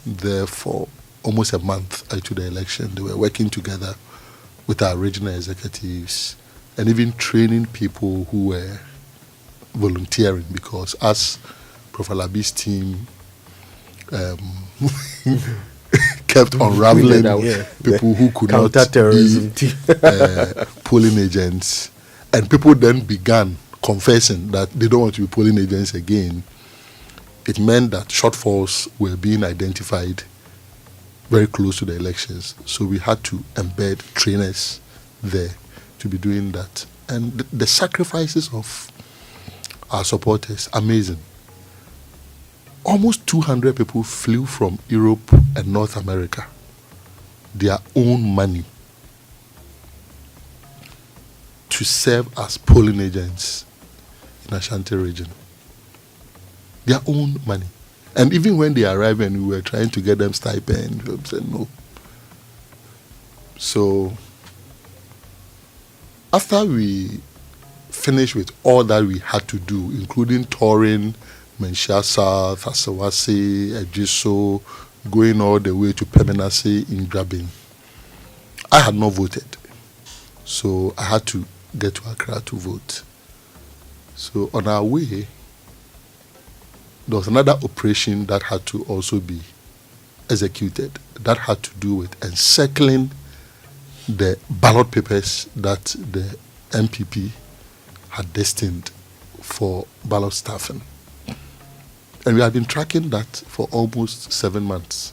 there for almost a month to the election. They were working together with our regional executives and even training people who were volunteering, because as Prof. Alabi's team kept unraveling people who could not be polling agents, and people then began confessing that they don't want to be polling agents again. It meant that shortfalls were being identified very close to the elections. So we had to embed trainers there to be doing that. And the sacrifices of our supporters, amazing. Almost 200 people flew from Europe and North America, their own money, to serve as polling agents in Ashanti region. Their own money. And even when they arrived and we were trying to get them stipend, we said no. So after we finished with all that we had to do, including touring Menchia South, Asawase, Ejiso, going all the way to Pemenase in Grabin, I had not voted. So I had to get to Accra to vote. So on our way, there was another operation that had to also be executed that had to do with encircling the ballot papers that the MPP had destined for ballot staffing. And we had been tracking that for almost 7 months.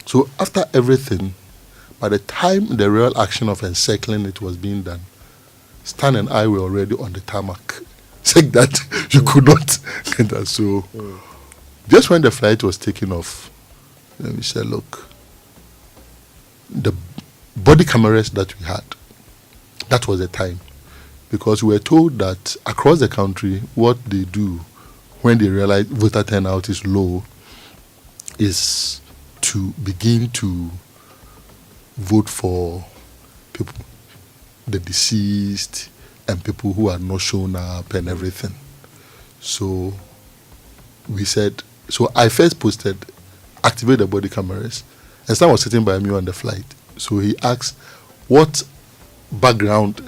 So after everything, by the time the real action of encircling it was being done, Stan and I were already on the tarmac, saying that you could not get that. So just when the flight was taking off, we said, look, the body cameras that we had, that was the time. Because we were told that across the country, what they do when they realize voter turnout is low is to begin to vote for people, the deceased, and people who are not shown up and everything. So we said, so I first posted, activate the body cameras, and Stan was sitting by me on the flight. So he asked, what background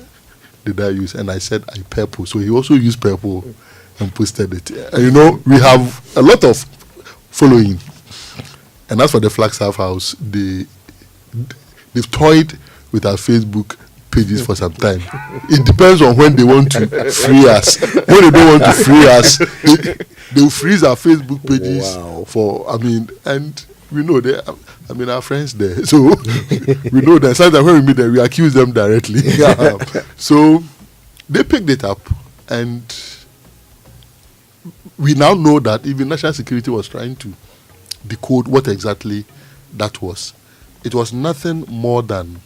did I use? And I said, I purple. So he also used purple and posted it. And you know, we have a lot of following. And as for the Flagstaff House, they've toyed with our Facebook pages for some time. It depends on when they want to free us. When they don't want to free us, they'll freeze our Facebook pages and we know our friends there. So we know that sometimes when we meet them, we accuse them directly. So they picked it up, and we now know that even national security was trying to decode what exactly that was. It was nothing more than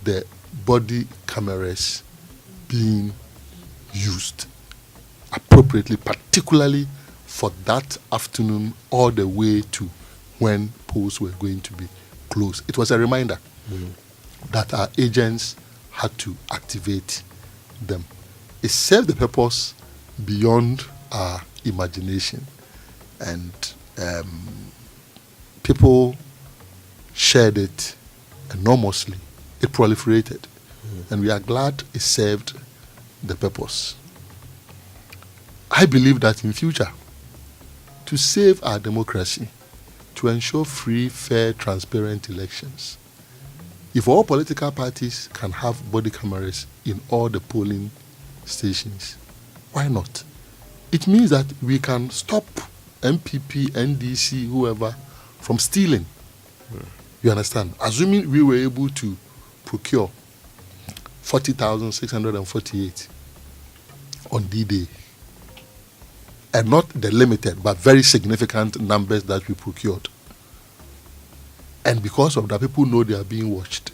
the body cameras being used appropriately, particularly for that afternoon all the way to when polls were going to be closed. It was a reminder that our agents had to activate them. It served the purpose beyond our imagination, and people shared it enormously. It proliferated, and we are glad it served the purpose. I believe that in future, to save our democracy, to ensure free, fair, transparent elections, if all political parties can have body cameras in all the polling stations, why not? It means that we can stop MPP, NDC, whoever, from stealing. You understand? Assuming we were able to procure 40,648 on D-Day, and not the limited but very significant numbers that we procured. And because of that, people know they are being watched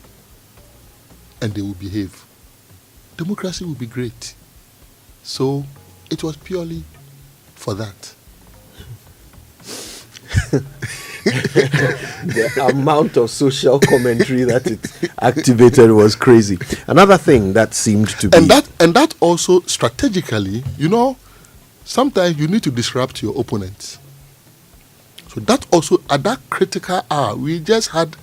and they will behave. Democracy will be great. So it was purely for that. The amount of social commentary that it activated was crazy. Another thing that seemed to be... And that also strategically, you know, sometimes you need to disrupt your opponents. So that also, at that critical hour, we just had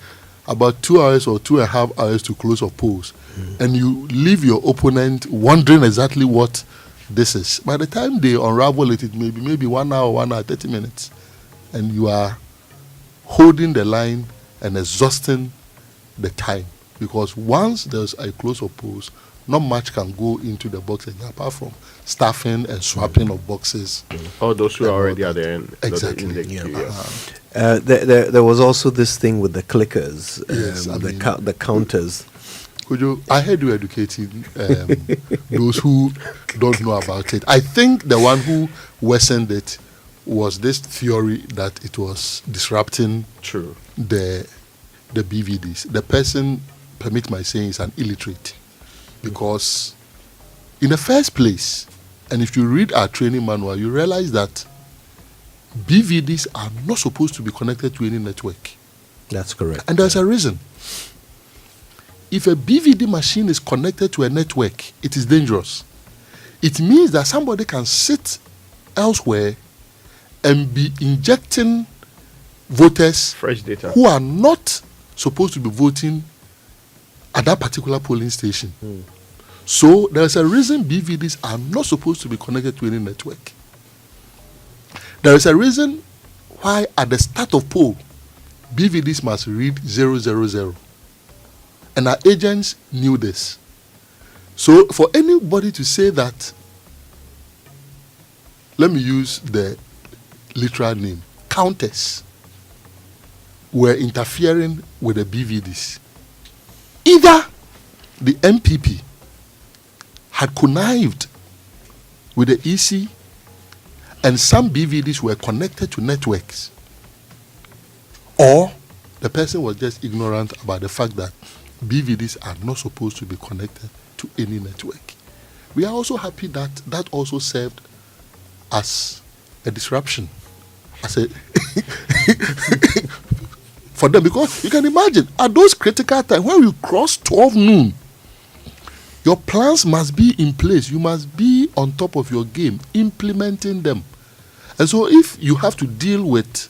about 2 hours or 2.5 hours to close of polls. And you leave your opponent wondering exactly what this is. By the time they unravel it, it may be maybe 1 hour, 1 hour, 30 minutes. And you are holding the line and exhausting the time. Because once there's a close of polls, not much can go into the boxes apart from staffing and swapping of boxes. All those who are already at the end. Exactly. In the queue, there was also this thing with the clickers, Yes, the counters. I heard you educating those who don't know about it. I think the one who worsened it was this theory that it was disrupting the BVDs. The person, permit my saying, is an illiterate. Because in the first place, and if you read our training manual, you realize that BVDs are not supposed to be connected to any network. That's correct. And there's a reason. If a BVD machine is connected to a network, it is dangerous. it means that somebody can sit elsewhere and be injecting voters Fresh data. who are not supposed to be voting at that particular polling station. So there's a reason BVDs are not supposed to be connected to any network. There is a reason why at the start of poll, BVDs must read 000. And our agents knew this. So for anybody to say that, let me use the literal name, counters were interfering with the BVDs. Either the MPP had connived with the EC and some BVDs were connected to networks, or the person was just ignorant about the fact that BVDs are not supposed to be connected to any network. We are also happy that that also served as a disruption, as a for them, because you can imagine at those critical times when we cross 12 noon, your plans must be in place. You must be on top of your game, implementing them. And so if you have to deal with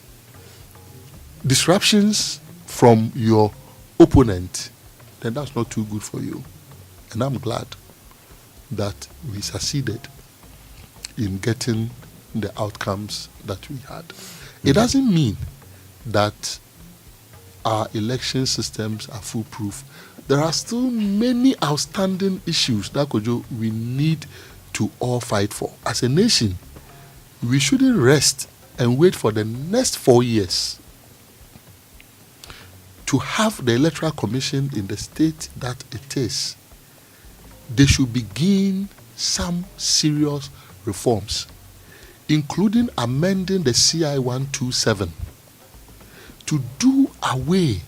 disruptions from your opponent, then that's not too good for you. And I'm glad that we succeeded in getting the outcomes that we had. It doesn't mean that our election systems are foolproof. There are still many outstanding issues that we need to all fight for. As a nation, we shouldn't rest and wait for the next 4 years to have the Electoral Commission in the state that it is. They should begin some serious reforms, including amending the CI 127 to do away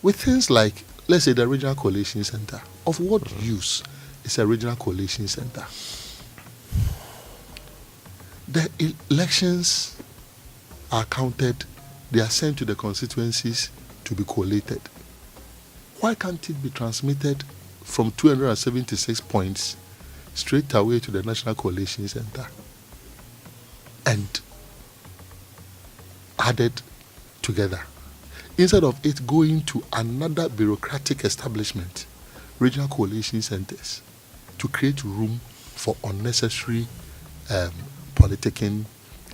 with things like, let's say, the Regional Coalition Center. Of what use is a Regional Coalition Center? The elections are counted, they are sent to the constituencies to be collated. Why can't it be transmitted from 276 points straight away to the National Coalition Center and added together, instead of it going to another bureaucratic establishment, regional coalition centers, to create room for unnecessary politicking?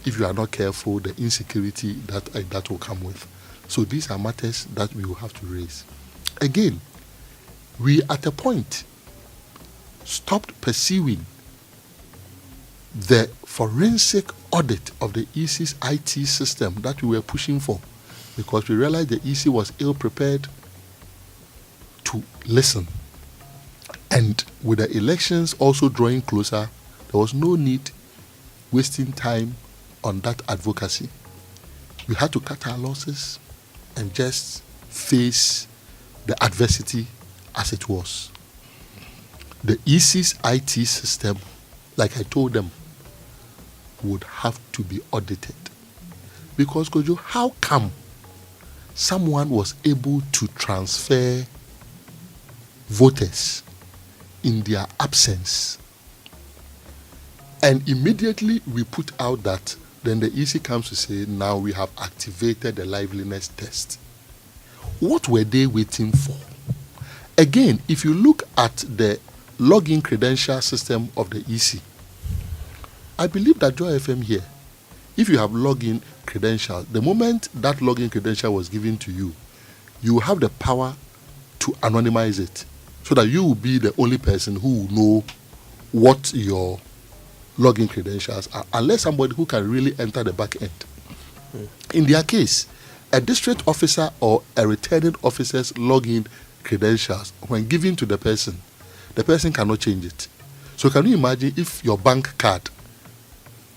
If you are not careful, the insecurity that will come with. So these are matters that we will have to raise. Again, we at a point stopped pursuing the forensic audit of the EC's IT system that we were pushing for, because we realized the EC was ill-prepared to listen. And with the elections also drawing closer, there was no need wasting time on that advocacy. We had to cut our losses and just face the adversity as it was. The EC's IT system, like I told them, would have to be audited. Because, Kojo, how come someone was able to transfer voters in their absence, and immediately we put out that then the EC comes to say, now we have activated the liveliness test? What were they waiting for? Again, if you look at the login credential system of the EC, I believe that Joy FM here, if you have login credentials, the moment that login credential was given to you, you have the power to anonymize it so that you will be the only person who will know what your login credentials are, unless somebody who can really enter the back end. In their case, a district officer or a returning officer's login credentials, when given to the person cannot change it. So can you imagine if your bank card,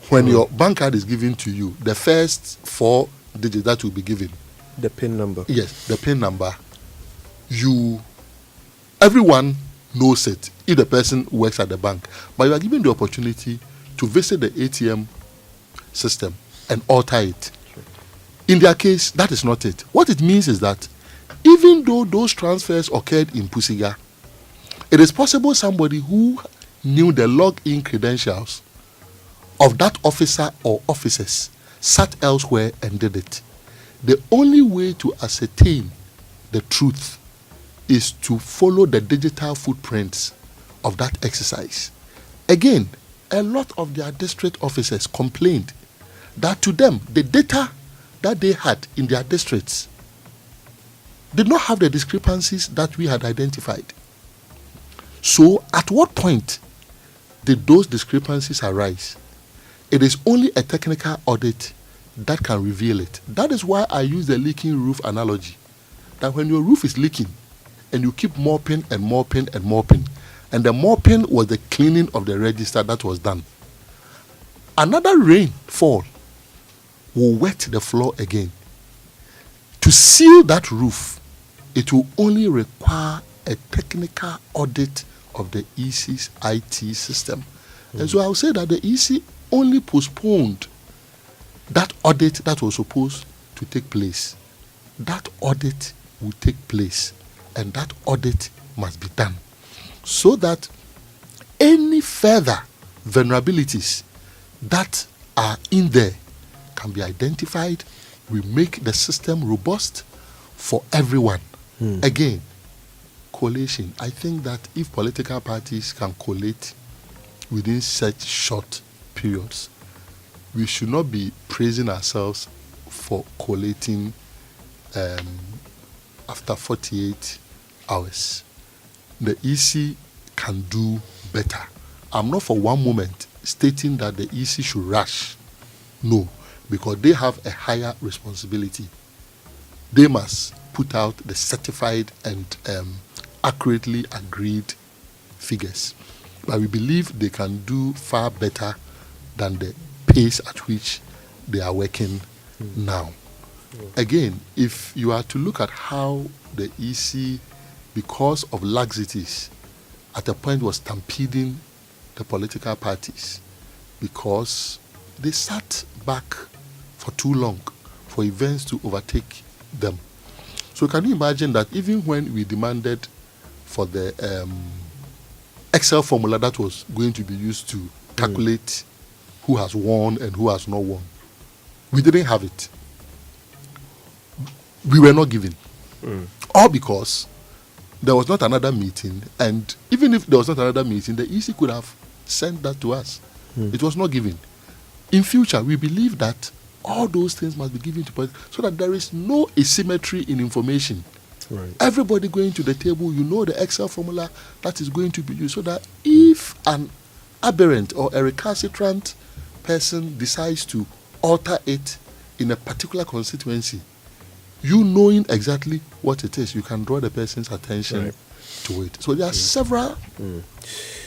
when your bank card is given to you, the first 4 digits that will be given, the PIN number. Yes, the PIN number. Everyone knows it if the person works at the bank. But you are given the opportunity to visit the ATM system and alter it. In their case, that is not it. What it means is that even though those transfers occurred in Pusiga, it is possible somebody who knew the login credentials of that officer or officers sat elsewhere and did it. The only way to ascertain the truth is to follow the digital footprints of that exercise. Again, a lot of their district officers complained that to them, the data that they had in their districts did not have the discrepancies that we had identified. So, at what point did those discrepancies arise? It is only a technical audit that can reveal it. That is why I use the leaking roof analogy. That when your roof is leaking and you keep mopping and mopping and mopping, and the mopping was the cleaning of the register that was done, another rainfall will wet the floor again. To seal that roof, it will only require a technical audit of the EC's IT system. And so I will say that the EC only postponed that audit that was supposed to take place. That audit will take place, and that audit must be done so that any further vulnerabilities that are in there can be identified. We make the system robust for everyone. Again, collation. I think that if political parties can collate within such short periods, we should not be praising ourselves for collating after 48 hours. The EC can do better. I'm not for one moment stating that the EC should rush. No, because they have a higher responsibility. They must put out the certified and accurately agreed figures. But we believe they can do far better than the pace at which they are working now. Again, if you are to look at how the EC, because of laxities, at a point was stampeding the political parties because they sat back for too long for events to overtake them. So can you imagine that even when we demanded for the Excel formula that was going to be used to calculate who has won and who has not won, we didn't have it. We were not given. All because there was not another meeting, and even if there was not another meeting, the EC could have sent that to us. It was not given. In future, we believe that all those things must be given to us so that there is no asymmetry in information. Right. Everybody going to the table, you know the Excel formula that is going to be used, so that if an aberrant or a recalcitrant person decides to alter it in a particular constituency, you knowing exactly what it is, you can draw the person's attention to it. So there are several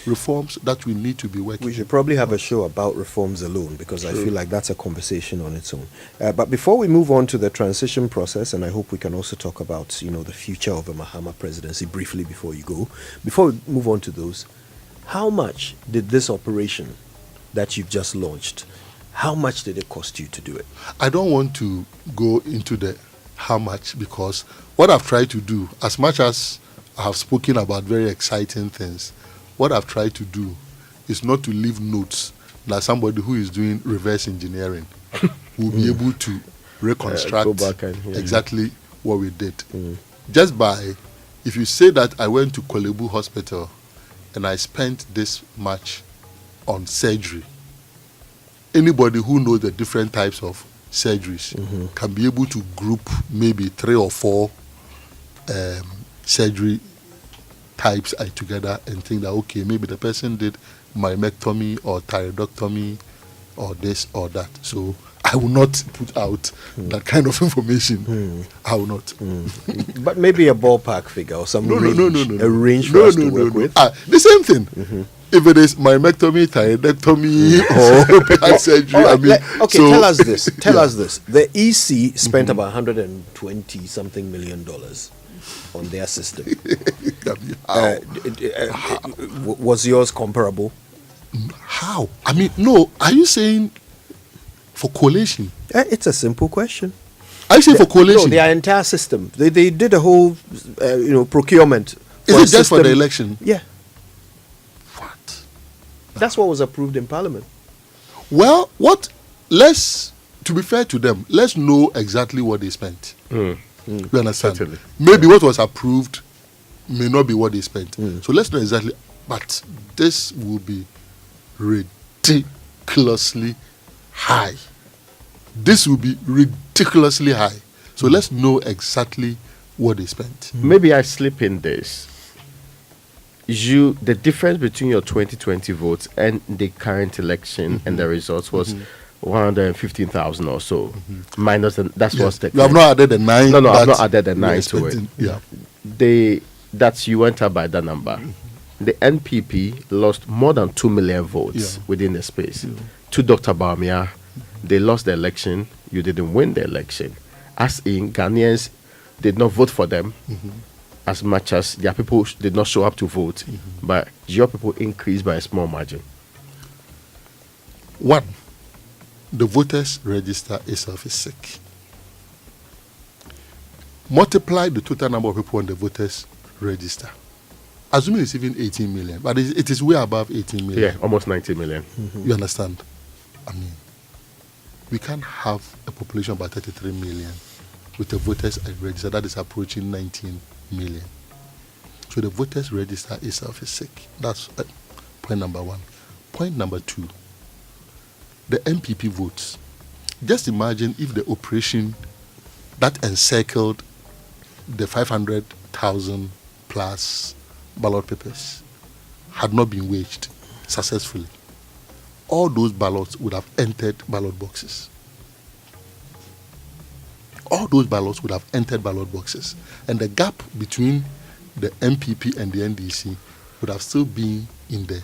reforms that we need to be working. We should probably have a show about reforms alone, because I feel like that's a conversation on its own. But before we move on to the transition process, and I hope we can also talk about, the future of the Mahama presidency briefly before you go. Before we move on to those, how much did this operation that you've just launched, how much did it cost you to do it? I don't want to go into the how much, because what I've tried to do, as much as I have spoken about very exciting things, what I've tried to do is not to leave notes that somebody who is doing reverse engineering will be able to reconstruct go back and, exactly what we did. Just by, if you say that I went to Kolebu Hospital and I spent this much on surgery, anybody who knows the different types of surgeries can be able to group maybe 3 or 4 surgery types together and think that, okay, maybe the person did myomectomy or thyroidectomy or this or that. So I will not put out that kind of information. I will not. But maybe a ballpark figure or some range. No. A range for us to work with. The same thing. If it is myomectomy, thyroidectomy, or heart surgery, tell us this. The EC spent about $120 something million on their system. Was yours comparable? How? No. Are you saying for collation? It's a simple question. Are you saying for collation? No, their entire system. They did a whole, procurement. Is it just for the election? Yeah. What? that's what was approved in Parliament. Well, to be fair to them, let's know exactly what they spent. You understand? Certainly. Maybe what was approved may not be what they spent. So let's know exactly. But this will be ridiculously high. This will be ridiculously high. So let's know exactly what they spent. Maybe I slip in this. The difference between your 2020 votes and the current election and the results was 115,000 or so. Minus that's what's the. You have not added the 9. No, I've not added the 9 to it. Yeah. That's you went up by that number. The NPP lost more than 2 million votes within the space. To Dr. Boamah, they lost the election. You didn't win the election. As in, Ghanaians did not vote for them as much as their people did not show up to vote, but your people increased by a small margin. One, the voters register itself is sick. Multiply the total number of people on the voters register. Assuming it's even 18 million, but it is way above 18 million. Yeah, almost 90 million. You understand? I mean, we can't have a population of about 33 million with the voters register that is approaching 19 million. So the voters register itself is sick. That's point number one. Point number two, the MPP votes. Just imagine if the operation that encircled the 500,000 plus ballot papers had not been waged successfully. All those ballots would have entered ballot boxes. All those ballots would have entered ballot boxes. And the gap between the MPP and the NDC would have still been in the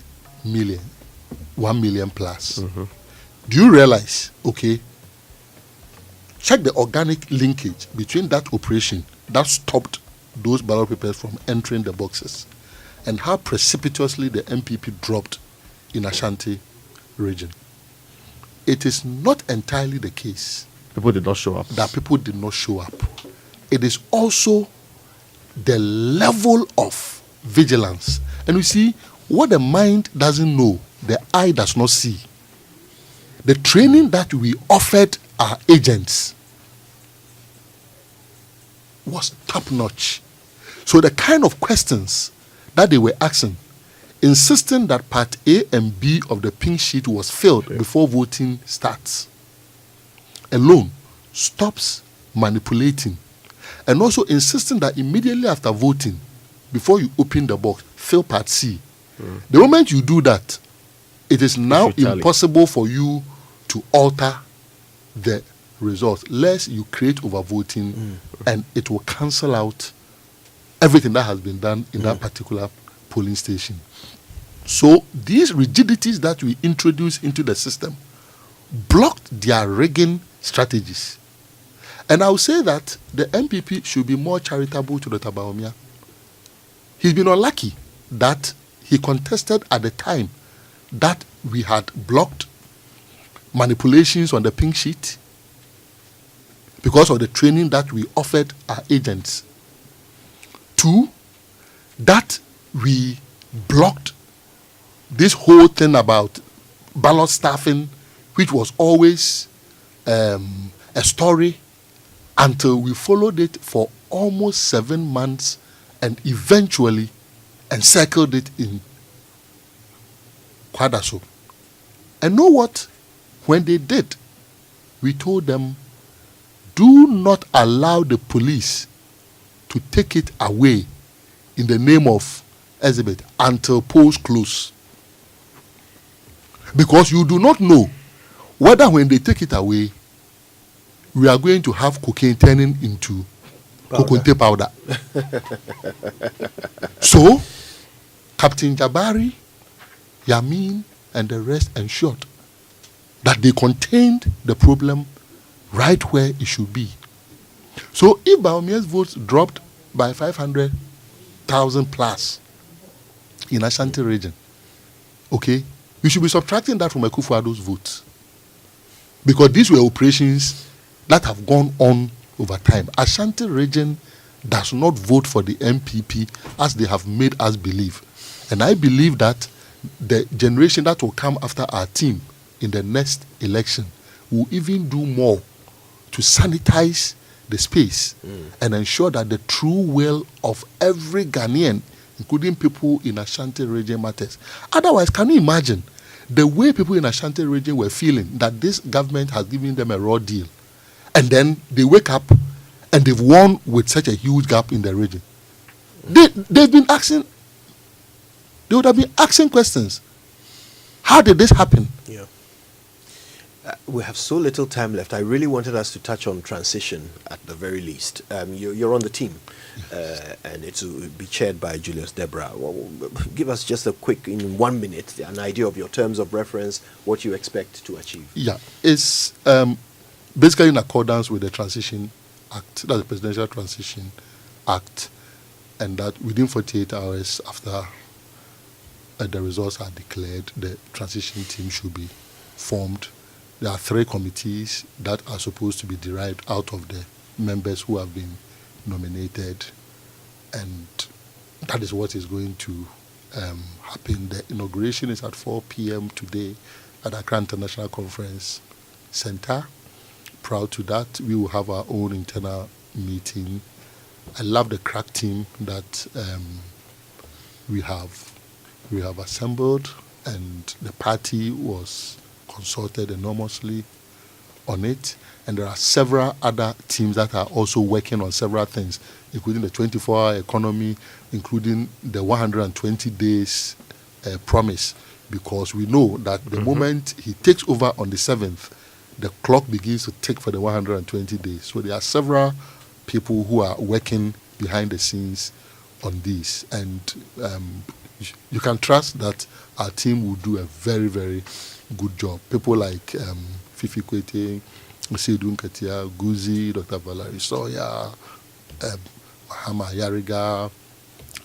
1 million plus. Do you realize, check the organic linkage between that operation that stopped those ballot papers from entering the boxes and how precipitously the MPP dropped in Ashanti region. It is not entirely the case People did not show up. that people did not show up. It is also the level of vigilance. And you see, what the mind doesn't know, the eye does not see. The training that we offered our agents was top-notch. So the kind of questions that they were asking, insisting that part A and B of the pink sheet was filled before voting starts, alone stops manipulating. And also insisting that immediately after voting, before you open the box, fill part C. The moment you do that, it is now impossible for you to alter the results, lest you create overvoting and it will cancel out everything that has been done in that particular polling station. So these rigidities that we introduced into the system blocked their rigging strategies. And I will say that the MPP should be more charitable to Dr. Boamah. He's been unlucky that he contested at the time that we had blocked manipulations on the pink sheet because of the training that we offered our agents. 2, that we blocked this whole thing about ballot staffing, which was always a story, until we followed it for almost 7 months and eventually encircled it in Kwadaso. And know what? When they did, we told them, do not allow the police to take it away in the name of Elizabeth until polls close. Because you do not know whether when they take it away, we are going to have cocaine turning into coconut powder. So, Captain Jabari, Yamin, and the rest ensured that they contained the problem right where it should be. So, if Boamah's votes dropped by 500,000 plus in Ashanti region, we should be subtracting that from Akufo-Addo's votes. Because these were operations that have gone on over time. Ashanti region does not vote for the MPP as they have made us believe. And I believe that the generation that will come after our team in the next election will even do more to sanitize the space and ensure that the true will of every Ghanaian, including people in Ashanti region, matters. Otherwise, can you imagine the way people in Ashanti region were feeling that this government has given them a raw deal, and then they wake up and they've won with such a huge gap in the region? They've been asking, they would have been asking questions. How did this happen? Yeah. We have so little time left. I really wanted us to touch on transition at the very least. You're on the team, and it will be chaired by Julius Deborah. Give us just a quick, in 1 minute, an idea of your terms of reference, what you expect to achieve. Yeah, it's basically in accordance with the Transition Act, that's the Presidential Transition Act, and that within 48 hours after the results are declared, the transition team should be formed. There are 3 committees that are supposed to be derived out of the members who have been nominated, and that is what is going to happen. The inauguration is at 4 p.m. today at Accra International Conference Center. Proud to that. We will have our own internal meeting. I love the crack team that we have assembled, and the party was consulted enormously on it, and there are several other teams that are also working on several things, including the 24-hour economy, including the 120 days promise, because we know that the moment he takes over on the 7th, the clock begins to tick for the 120 days. So there are several people who are working behind the scenes on this, and you can trust that our team will do a very, very good job. People like Fifi Kwete, Seydou Nketia, Guzi, Dr. Valerie Sawyer, Mahama Yariga,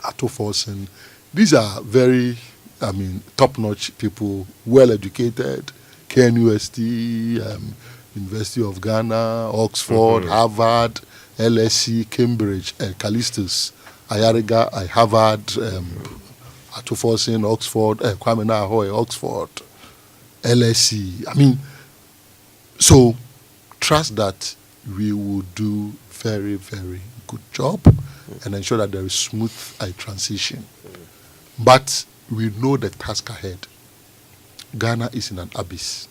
Ato Forsen. These are very, top-notch people, well-educated, KNUST, University of Ghana, Oxford, Harvard, LSE, Cambridge, Callistus, Ayariga, Harvard, Ato Forsen, Oxford, Kwame Nahoe, Oxford, LSE. So trust that we will do very, very good job and ensure that there is smooth transition. But we know the task ahead. Ghana is in an abyss.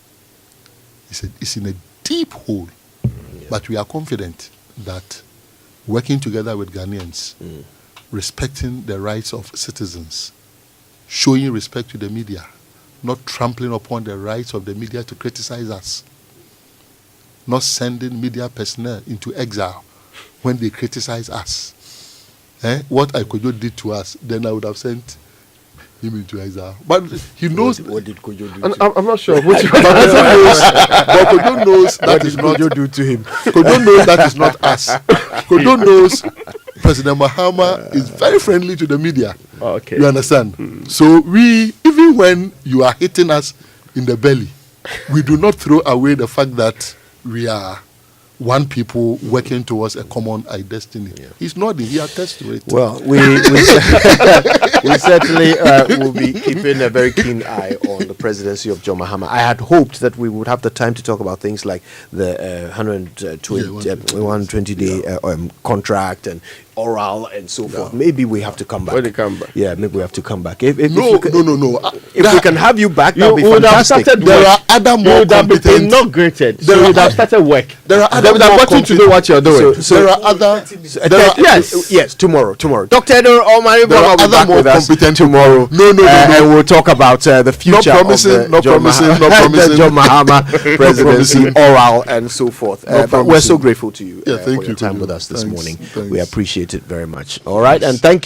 It's in a deep hole. But we are confident that working together with Ghanaians, respecting the rights of citizens, showing respect to the media, not trampling upon the rights of the media to criticize us, not sending media personnel into exile when they criticize us. What Kojo did to us, then I would have sent him into exile. But he knows. What did Kojo do? I'm not sure. But Kojo knows that is not. Kojo do to him? Kojo knows that is not us. Kojo knows President Mahama is very friendly to the media. Okay. You understand? So we, even when you are hitting us in the belly, we do not throw away the fact that we are one people working towards a common destiny. Yeah. He's nodding. He attests to it. Well, we certainly will be keeping a very keen eye on the presidency of John Mahama. I had hoped that we would have the time to talk about things like the 120 day contract and oral and so forth. Maybe we have to come back. When they come back. Yeah, maybe we have to come back. No. If we can have you back, that would be fantastic. There are other more competent. Inaugurated. So you would have started work. There are other more competent to know what you're doing. So there are other. Yes, tomorrow. Dr. Omane There are will be other back more with us competent tomorrow. No. And we'll talk about the future Not promising. the John Mahama presidency, oral and so forth. But we're so grateful to you for thank your you time with us this Thanks. morning. We appreciate it very much. All right, and thank you.